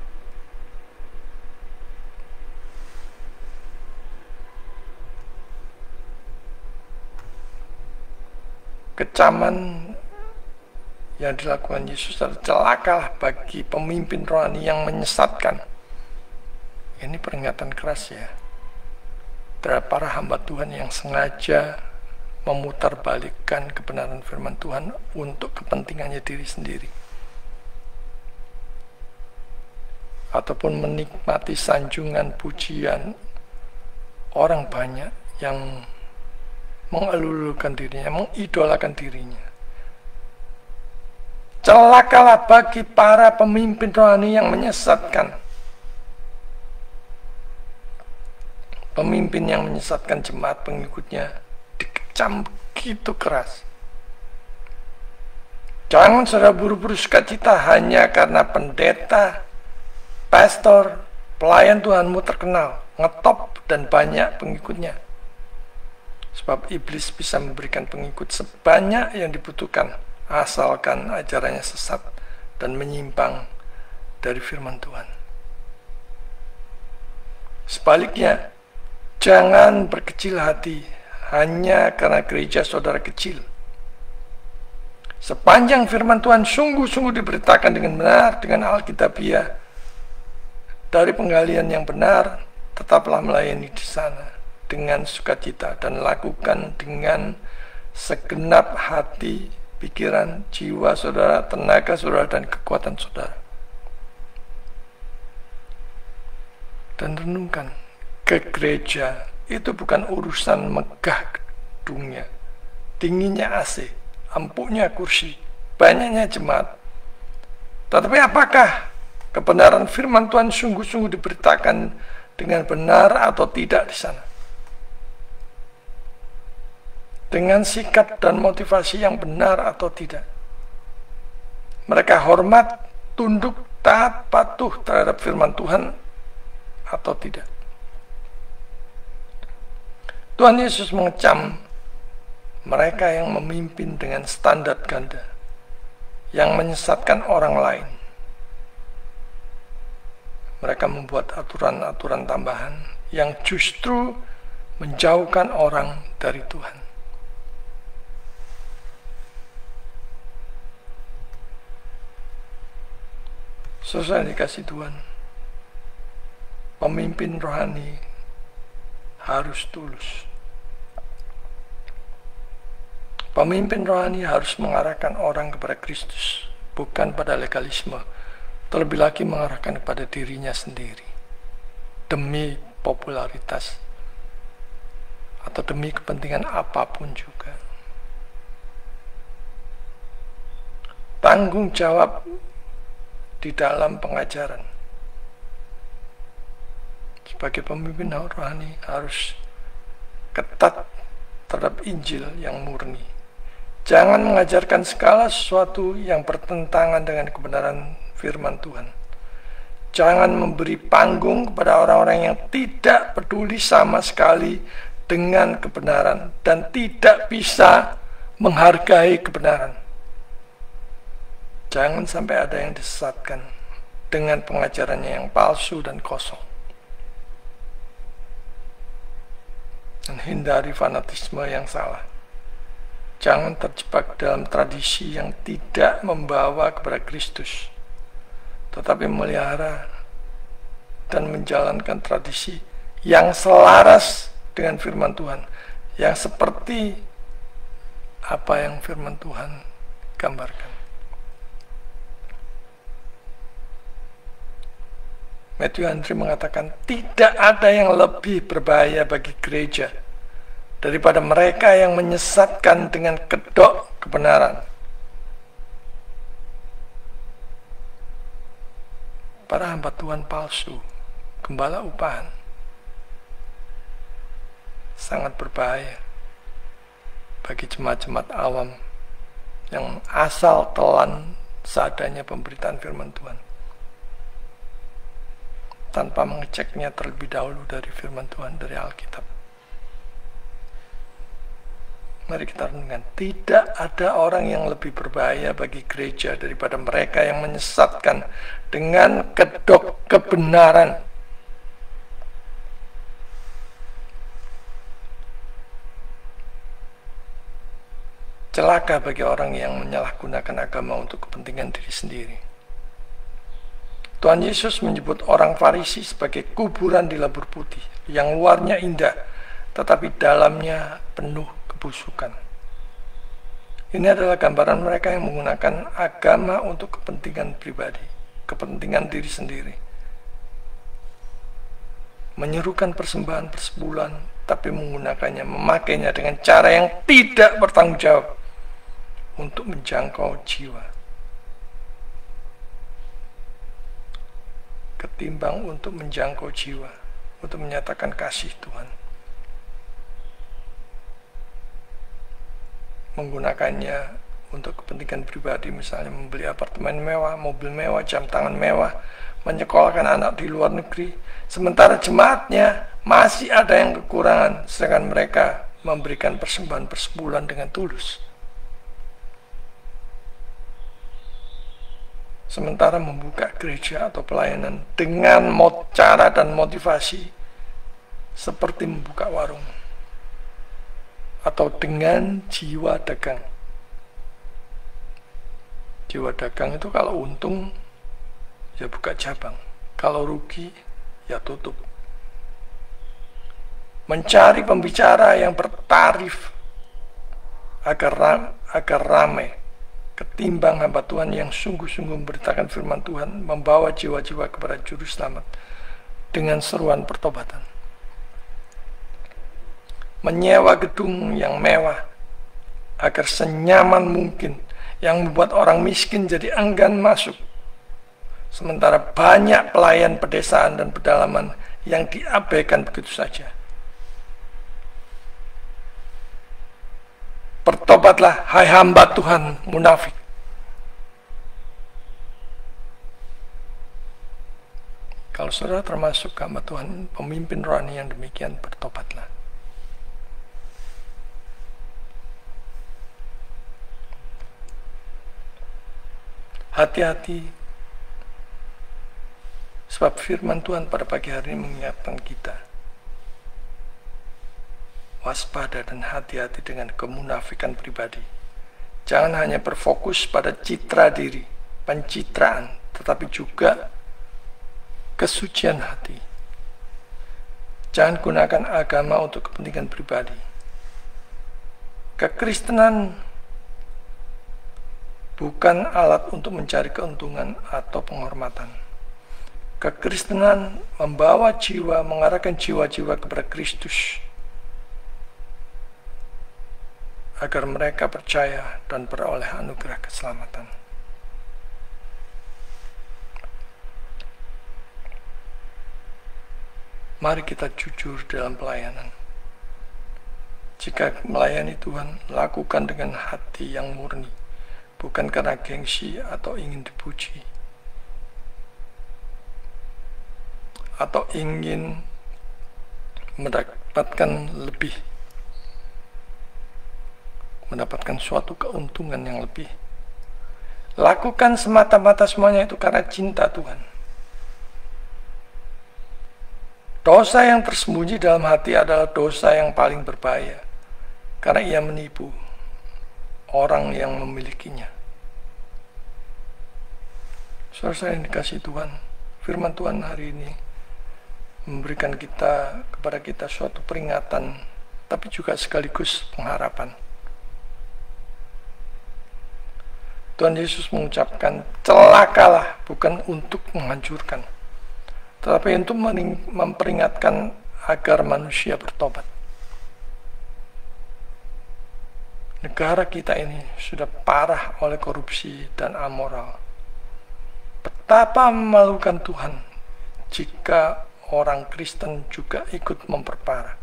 Kecaman yang dilakukan Yesus adalah celakalah bagi pemimpin rohani yang menyesatkan. Ini peringatan keras ya terhadap para hamba Tuhan yang sengaja memutarbalikkan kebenaran firman Tuhan untuk kepentingannya diri sendiri, ataupun menikmati sanjungan pujian orang banyak yang mengelulukan dirinya, mengidolakan dirinya. Celakalah bagi para pemimpin rohani yang menyesatkan. Pemimpin yang menyesatkan jemaat pengikutnya dikecam begitu keras. Jangan saudara buru-buru sukacita hanya karena pendeta, pastor, pelayan Tuhanmu terkenal, ngetop dan banyak pengikutnya. Sebab iblis bisa memberikan pengikut sebanyak yang dibutuhkan, asalkan ajarannya sesat dan menyimpang dari firman Tuhan. Sebaliknya, jangan berkecil hati hanya karena gereja saudara kecil. Sepanjang firman Tuhan sungguh-sungguh diberitakan dengan benar, dengan Alkitabiah, dari penggalian yang benar, tetaplah melayani di sana dengan sukacita dan lakukan dengan segenap hati, pikiran, jiwa saudara, tenaga saudara, dan kekuatan saudara. Dan renungkan, ke gereja itu bukan urusan megah gedungnya, dinginnya AC, empuknya kursi, banyaknya jemaat. Tetapi apakah kebenaran firman Tuhan sungguh-sungguh diberitakan dengan benar atau tidak di sana? Dengan sikap dan motivasi yang benar atau tidak? Mereka hormat, tunduk, taat, patuh terhadap firman Tuhan atau tidak? Tuhan Yesus mengecam mereka yang memimpin dengan standar ganda, yang menyesatkan orang lain. Mereka membuat aturan-aturan tambahan yang justru menjauhkan orang dari Tuhan. Saudara dikasih Tuhan, pemimpin rohani harus tulus. Pemimpin rohani harus mengarahkan orang kepada Kristus, bukan pada legalisme, terlebih lagi mengarahkan kepada dirinya sendiri, demi popularitas, atau demi kepentingan apapun juga. Tanggung jawab di dalam pengajaran. Sebagai pemimpin rohani harus ketat terhadap Injil yang murni. Jangan mengajarkan segala sesuatu yang bertentangan dengan kebenaran firman Tuhan. Jangan memberi panggung kepada orang-orang yang tidak peduli sama sekali dengan kebenaran dan tidak bisa menghargai kebenaran. Jangan sampai ada yang disesatkan dengan pengajarannya yang palsu dan kosong. Dan hindari fanatisme yang salah. Jangan terjebak dalam tradisi yang tidak membawa kepada Kristus, tetapi melihara dan menjalankan tradisi yang selaras dengan firman Tuhan, yang seperti apa yang firman Tuhan gambarkan. Matthew Henry mengatakan, tidak ada yang lebih berbahaya bagi gereja daripada mereka yang menyesatkan dengan kedok kebenaran. Para hamba Tuhan palsu, gembala upahan, sangat berbahaya bagi jemaat-jemaat awam yang asal telan seadanya pemberitaan firman Tuhan, tanpa mengeceknya terlebih dahulu dari firman Tuhan, dari Alkitab. Mari kita renungkan, tidak ada orang yang lebih berbahaya bagi gereja daripada mereka yang menyesatkan dengan kedok kebenaran. Celaka bagi orang yang menyalahgunakan agama untuk kepentingan diri sendiri. Tuhan Yesus menyebut orang Farisi sebagai kuburan di labur putih, yang luarnya indah, tetapi dalamnya penuh kebusukan. Ini adalah gambaran mereka yang menggunakan agama untuk kepentingan pribadi, kepentingan diri sendiri. Menyerukan persembahan persebulan, tapi menggunakannya, memakainya dengan cara yang tidak bertanggung jawab untuk menjangkau jiwa, ketimbang untuk menjangkau jiwa, untuk menyatakan kasih Tuhan. Menggunakannya untuk kepentingan pribadi, misalnya membeli apartemen mewah, mobil mewah, jam tangan mewah, menyekolahkan anak di luar negeri, sementara jemaatnya masih ada yang kekurangan, sedangkan mereka memberikan persembahan persebulan dengan tulus. Sementara membuka gereja atau pelayanan dengan cara dan motivasi seperti membuka warung, atau dengan jiwa dagang. Jiwa dagang itu kalau untung, ya buka cabang. Kalau rugi, ya tutup. Mencari pembicara yang bertarif agar ramai, ketimbang hamba Tuhan yang sungguh-sungguh memberitakan firman Tuhan, membawa jiwa-jiwa kepada juru selamat dengan seruan pertobatan. Menyewa gedung yang mewah agar senyaman mungkin, yang membuat orang miskin jadi enggan masuk. Sementara banyak pelayan pedesaan dan pedalaman yang diabaikan begitu saja. Bertobatlah, hai hamba Tuhan munafik. Kalau saudara termasuk hamba Tuhan, pemimpin rohani yang demikian, bertobatlah. Hati-hati, sebab firman Tuhan pada pagi hari ini mengingatkan kita, waspada dan hati-hati dengan kemunafikan pribadi. Jangan hanya berfokus pada citra diri, pencitraan, tetapi juga kesucian hati. Jangan gunakan agama untuk kepentingan pribadi. Kekristenan bukan alat untuk mencari keuntungan atau penghormatan. Kekristenan membawa jiwa, mengarahkan jiwa-jiwa kepada Kristus, agar mereka percaya dan beroleh anugerah keselamatan. Mari kita jujur dalam pelayanan. Jika melayani Tuhan, lakukan dengan hati yang murni, bukan karena gengsi atau ingin dipuji, atau ingin mendapatkan lebih, mendapatkan suatu keuntungan yang lebih. Lakukan semata-mata semuanya itu karena cinta Tuhan. Dosa yang tersembunyi dalam hati adalah dosa yang paling berbahaya, karena ia menipu orang yang memilikinya. Saudara yang dikasihi Tuhan, firman Tuhan hari ini memberikan kepada kita suatu peringatan, tapi juga sekaligus pengharapan. Tuhan Yesus mengucapkan, celakalah bukan untuk menghancurkan, tetapi untuk memperingatkan agar manusia bertobat. Negara kita ini sudah parah oleh korupsi dan amoral. Betapa memalukan Tuhan jika orang Kristen juga ikut memperparah.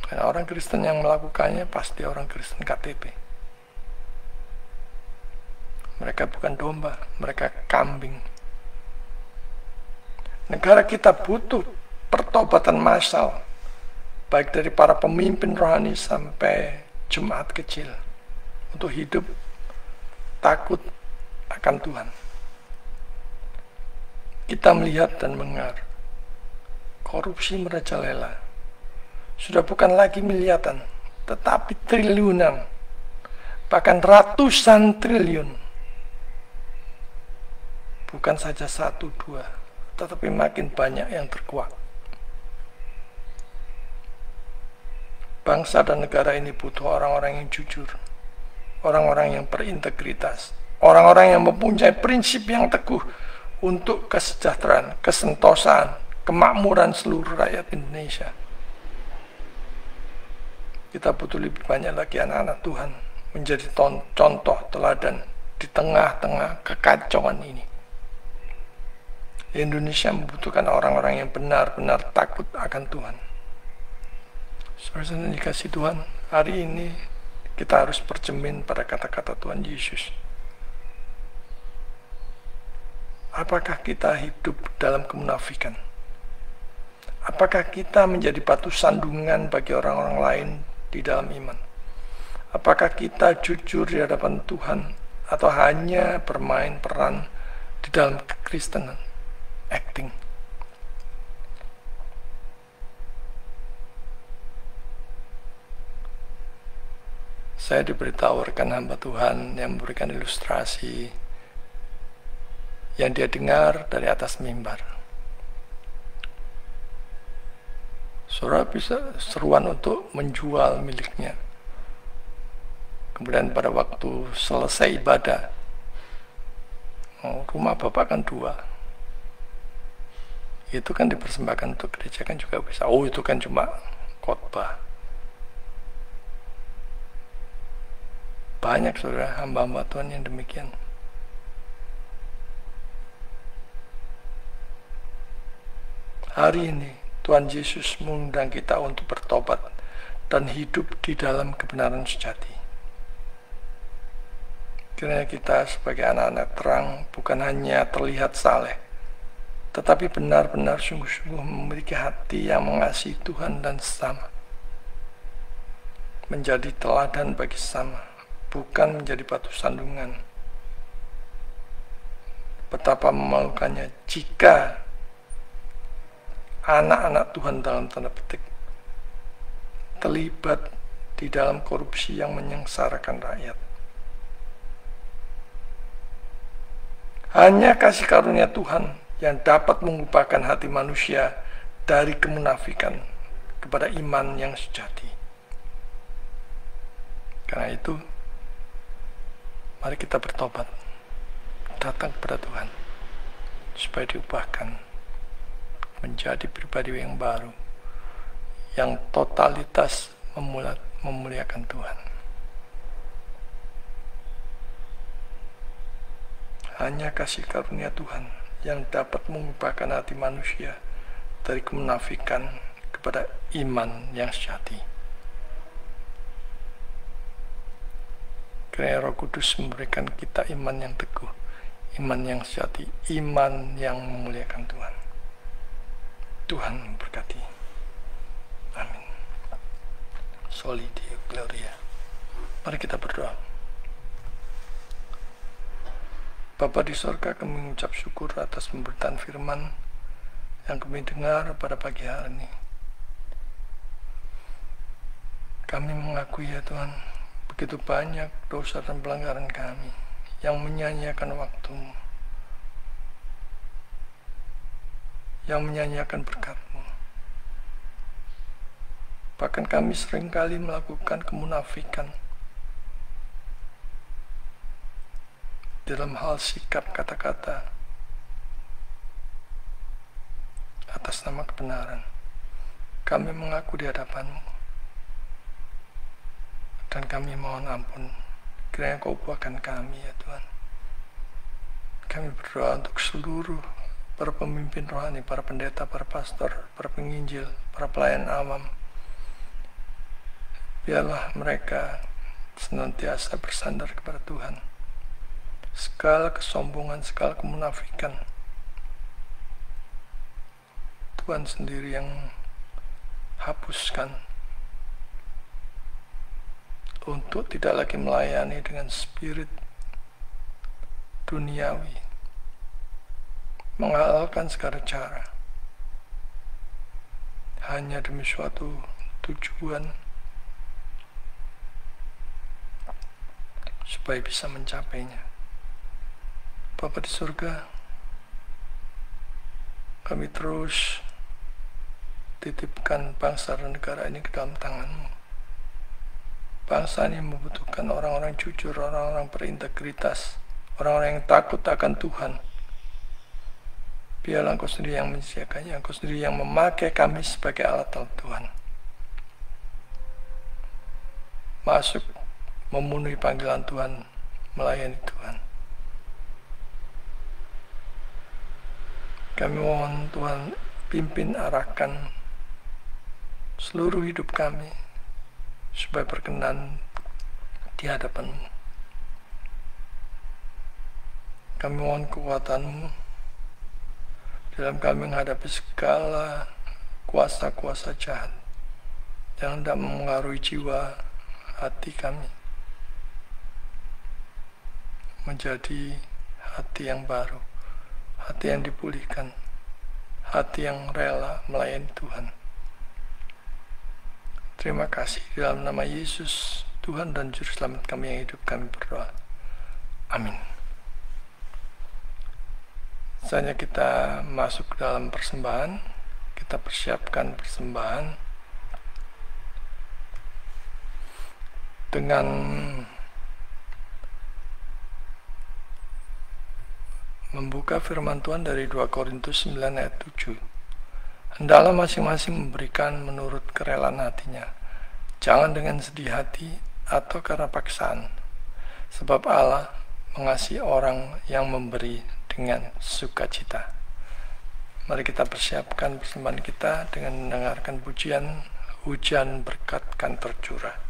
Karena orang Kristen yang melakukannya pasti orang Kristen KTP. Mereka bukan domba, mereka kambing. Negara kita butuh pertobatan massal, baik dari para pemimpin rohani sampai jemaat kecil, untuk hidup takut akan Tuhan. Kita melihat dan mendengar korupsi merajalela. Sudah bukan lagi miliaran, tetapi triliunan, bahkan ratusan triliun. Bukan saja 1, 2, tetapi makin banyak yang terkuak. Bangsa dan negara ini butuh orang-orang yang jujur, orang-orang yang berintegritas, orang-orang yang mempunyai prinsip yang teguh untuk kesejahteraan, kesentosaan, kemakmuran seluruh rakyat Indonesia. Kita butuh lebih banyak lagi anak-anak Tuhan menjadi contoh teladan di tengah-tengah kekacauan ini. Indonesia membutuhkan orang-orang yang benar-benar takut akan Tuhan. Saudara yang dikasihi Tuhan, hari ini kita harus bercermin pada kata-kata Tuhan Yesus. Apakah kita hidup dalam kemunafikan? Apakah kita menjadi batu sandungan bagi orang-orang lain di dalam iman? Apakah kita jujur di hadapan Tuhan atau hanya bermain peran di dalam kekristenan, acting? saya diberitahu rekan hamba Tuhan yang memberikan ilustrasi yang dia dengar dari atas mimbar. Saudara bisa seruan untuk menjual miliknya. Kemudian pada waktu selesai ibadah, rumah Bapak kan 2. Itu kan dipersembahkan untuk gereja kan juga bisa. Oh, itu kan cuma khotbah. Banyak saudara hamba-hamba Tuhan yang demikian. Hari ini Tuhan Yesus mengundang kita untuk bertobat dan hidup di dalam kebenaran sejati. Kiranya kita sebagai anak-anak terang bukan hanya terlihat saleh, tetapi benar-benar sungguh-sungguh memiliki hati yang mengasihi Tuhan dan sesama. Menjadi teladan bagi sesama, bukan menjadi batu sandungan. Betapa memalukannya jika anak-anak Tuhan dalam tanda petik terlibat di dalam korupsi yang menyengsarakan rakyat. Hanya kasih karunia Tuhan yang dapat mengubahkan hati manusia dari kemunafikan kepada iman yang sejati. Karena itu, mari kita bertobat, datang kepada Tuhan, supaya diubahkan menjadi pribadi yang baru, yang totalitas memuliakan Tuhan. Hanya kasih karunia Tuhan yang dapat mengubahkan hati manusia dari kemunafikan kepada iman yang sejati. Kiranya Roh Kudus memberikan kita iman yang teguh, iman yang sejati, iman yang memuliakan Tuhan. Tuhan memberkati. Amin. Soli Deo Gloria. Mari kita berdoa. Bapa di sorga, kami mengucap syukur atas pemberitaan firman yang kami dengar pada pagi hari ini. Kami mengakui ya Tuhan, begitu banyak dosa dan pelanggaran kami yang menyanyiakan waktu-Mu, yang menyanyiakan berkat-Mu. Bahkan kami seringkali melakukan kemunafikan dalam hal sikap kata-kata atas nama kebenaran. Kami mengaku di hadapan-Mu dan kami mohon ampun. Kiranya Kau ubahkan kami ya Tuhan. Kami berdoa untuk seluruh para pemimpin rohani, para pendeta, para pastor, para penginjil, para pelayan awam. Biarlah mereka senantiasa bersandar kepada Tuhan. Segala kesombongan, segala kemunafikan, Tuhan sendiri yang hapuskan, untuk tidak lagi melayani dengan spirit duniawi, menghalalkan segala cara hanya demi suatu tujuan supaya bisa mencapainya. Bapa di surga, kami terus titipkan bangsa dan negara ini ke dalam tangan-Mu. Bangsa ini membutuhkan orang-orang jujur, orang-orang berintegritas, orang-orang yang takut akan Tuhan. Biarlah Engkau sendiri yang menyediakannya, Engkau sendiri yang memakai kami sebagai alat-alat Tuhan. Masuk memenuhi panggilan Tuhan, melayani Tuhan. Kami mohon Tuhan pimpin arahkan seluruh hidup kami supaya berkenan di hadapan-Mu. Kami mohon kekuatan-Mu dalam kami menghadapi segala kuasa-kuasa jahat yang hendak mempengaruhi jiwa hati kami menjadi hati yang baru, hati yang dipulihkan, hati yang rela melayani Tuhan. Terima kasih dalam nama Yesus, Tuhan dan Juru Selamat kami yang hidup, kami berdoa. Amin. Saatnya kita masuk ke dalam persembahan. Kita persiapkan persembahan dengan membuka firman Tuhan dari 2 Korintus 9 ayat 7. Hendaklah masing-masing memberikan menurut kerelaan hatinya, jangan dengan sedih hati atau karena paksaan, sebab Allah mengasihi orang yang memberi dengan sukacita. Mari kita persiapkan persembahan kita dengan mendengarkan pujian Hujan Berkat Kan Tercurah.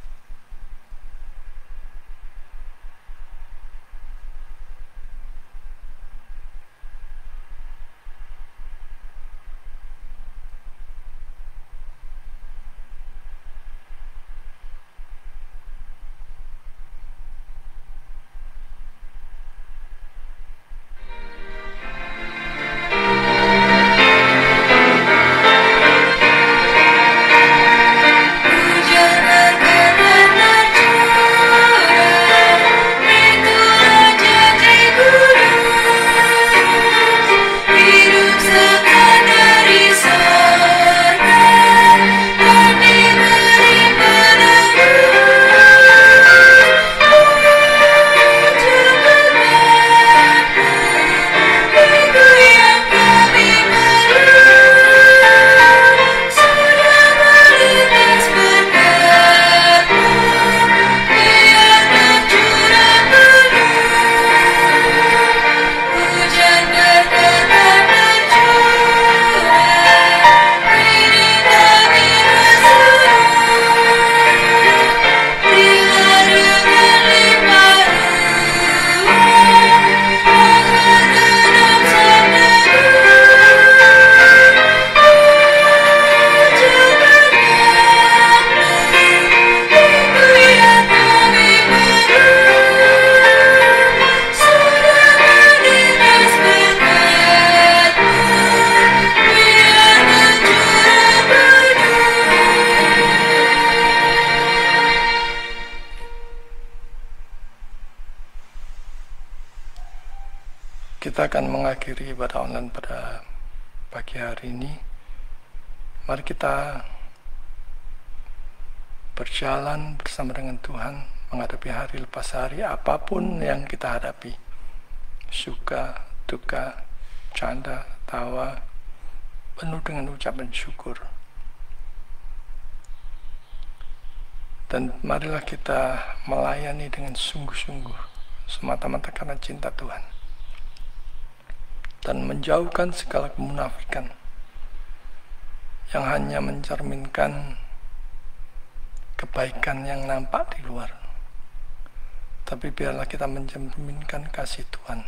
Kita akan mengakhiri ibadah online pada pagi hari ini. Mari kita berjalan bersama dengan Tuhan, menghadapi hari lepas hari, apapun yang kita hadapi. Suka, duka, canda, tawa, penuh dengan ucapan syukur. Dan marilah kita melayani dengan sungguh-sungguh, semata-mata karena cinta Tuhan. Dan menjauhkan segala kemunafikan yang hanya mencerminkan kebaikan yang nampak di luar. Tapi biarlah kita mencerminkan kasih Tuhan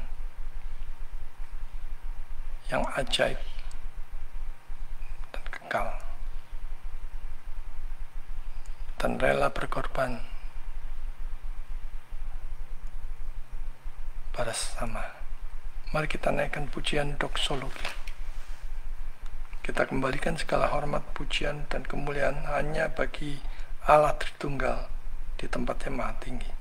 yang ajaib dan kekal, dan rela berkorban pada sesama. Mari kita naikkan pujian doksologi. Kita kembalikan segala hormat, pujian, dan kemuliaan hanya bagi Allah Tritunggal di tempat yang maha tinggi.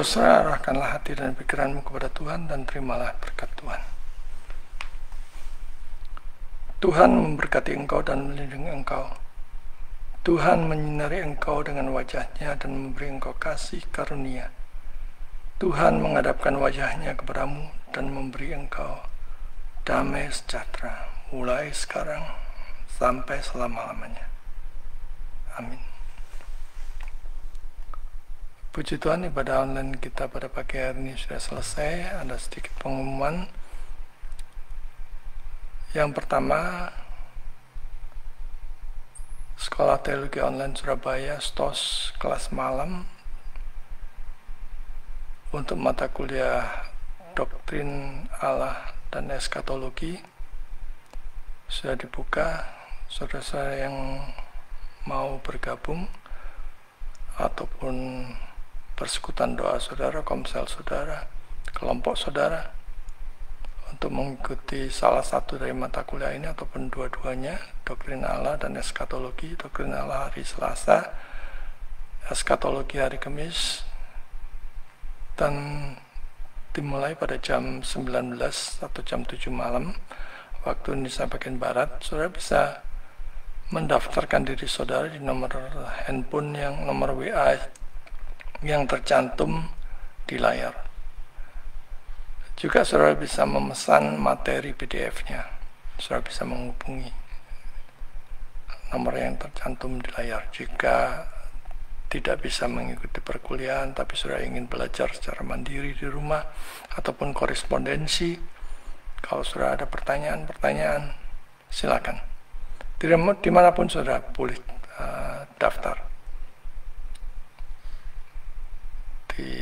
Saudara, arahkanlah hati dan pikiranmu kepada Tuhan dan terimalah berkat Tuhan. Tuhan memberkati engkau dan melindungi engkau. Tuhan menyinari engkau dengan wajah-Nya dan memberi engkau kasih karunia. Tuhan menghadapkan wajah-Nya kepadamu dan memberi engkau damai sejahtera, mulai sekarang sampai selama-lamanya. Amin. Puji Tuhan, ibadah online kita pada pagi hari ini sudah selesai. Ada sedikit pengumuman. Yang pertama, Sekolah Teologi Online Surabaya, STOS, kelas malam untuk mata kuliah Doktrin Allah dan Eskatologi sudah dibuka. Saudara-saudara yang mau bergabung ataupun persekutuan doa saudara, komsel saudara, kelompok saudara untuk mengikuti salah satu dari mata kuliah ini ataupun dua-duanya, Doktrin Allah dan Eskatologi. Doktrin Allah hari Selasa, Eskatologi hari Kamis, dan dimulai pada jam 19 atau jam 7 malam waktu Indonesia bagian Barat. Saudara bisa mendaftarkan diri saudara di nomor handphone nomor WA yang tercantum di layar. Juga saudara bisa memesan materi PDF-nya. Saudara bisa menghubungi nomor yang tercantum di layar. Jika tidak bisa mengikuti perkuliahan, tapi saudara ingin belajar secara mandiri di rumah, ataupun korespondensi, kalau saudara ada pertanyaan-pertanyaan, silakan. Dimanapun saudara boleh daftar. Di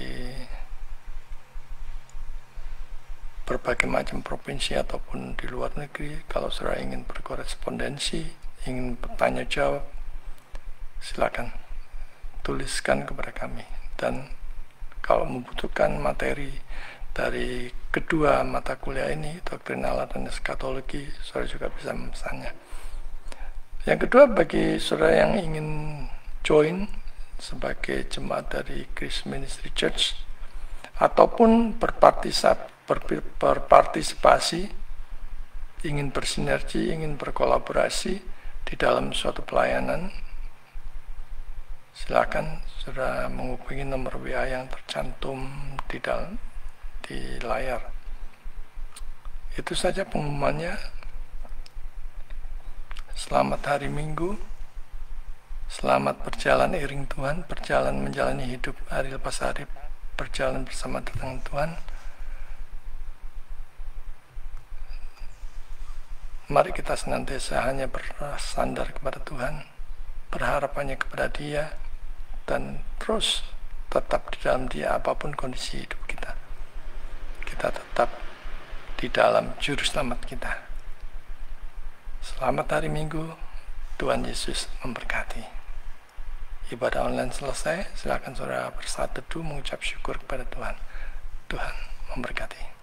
berbagai macam provinsi ataupun di luar negeri, kalau saudara ingin berkorespondensi, ingin bertanya jawab, silakan tuliskan kepada kami. Dan kalau membutuhkan materi dari kedua mata kuliah ini, Doktrin Allah dan Eskatologi, saudara juga bisa memesannya. Yang kedua, bagi saudara yang ingin join sebagai jemaat dari Grace Ministry Church ataupun berpartisipasi, ingin bersinergi, ingin berkolaborasi di dalam suatu pelayanan, silakan saudara menghubungi nomor WA yang tercantum di layar. Itu saja pengumumannya. Selamat hari Minggu, selamat berjalan iring Tuhan, berjalan menjalani hidup hari lepas hari, berjalan bersama dengan Tuhan. Mari kita senantiasa hanya bersandar kepada Tuhan, berharapannya kepada Dia, dan terus tetap di dalam Dia apapun kondisi hidup kita. Kita tetap di dalam Juru Selamat kita. Selamat hari Minggu, Tuhan Yesus memberkati. Ibadah online selesai, silakan saudara bersatu mengucap syukur kepada Tuhan. Tuhan memberkati.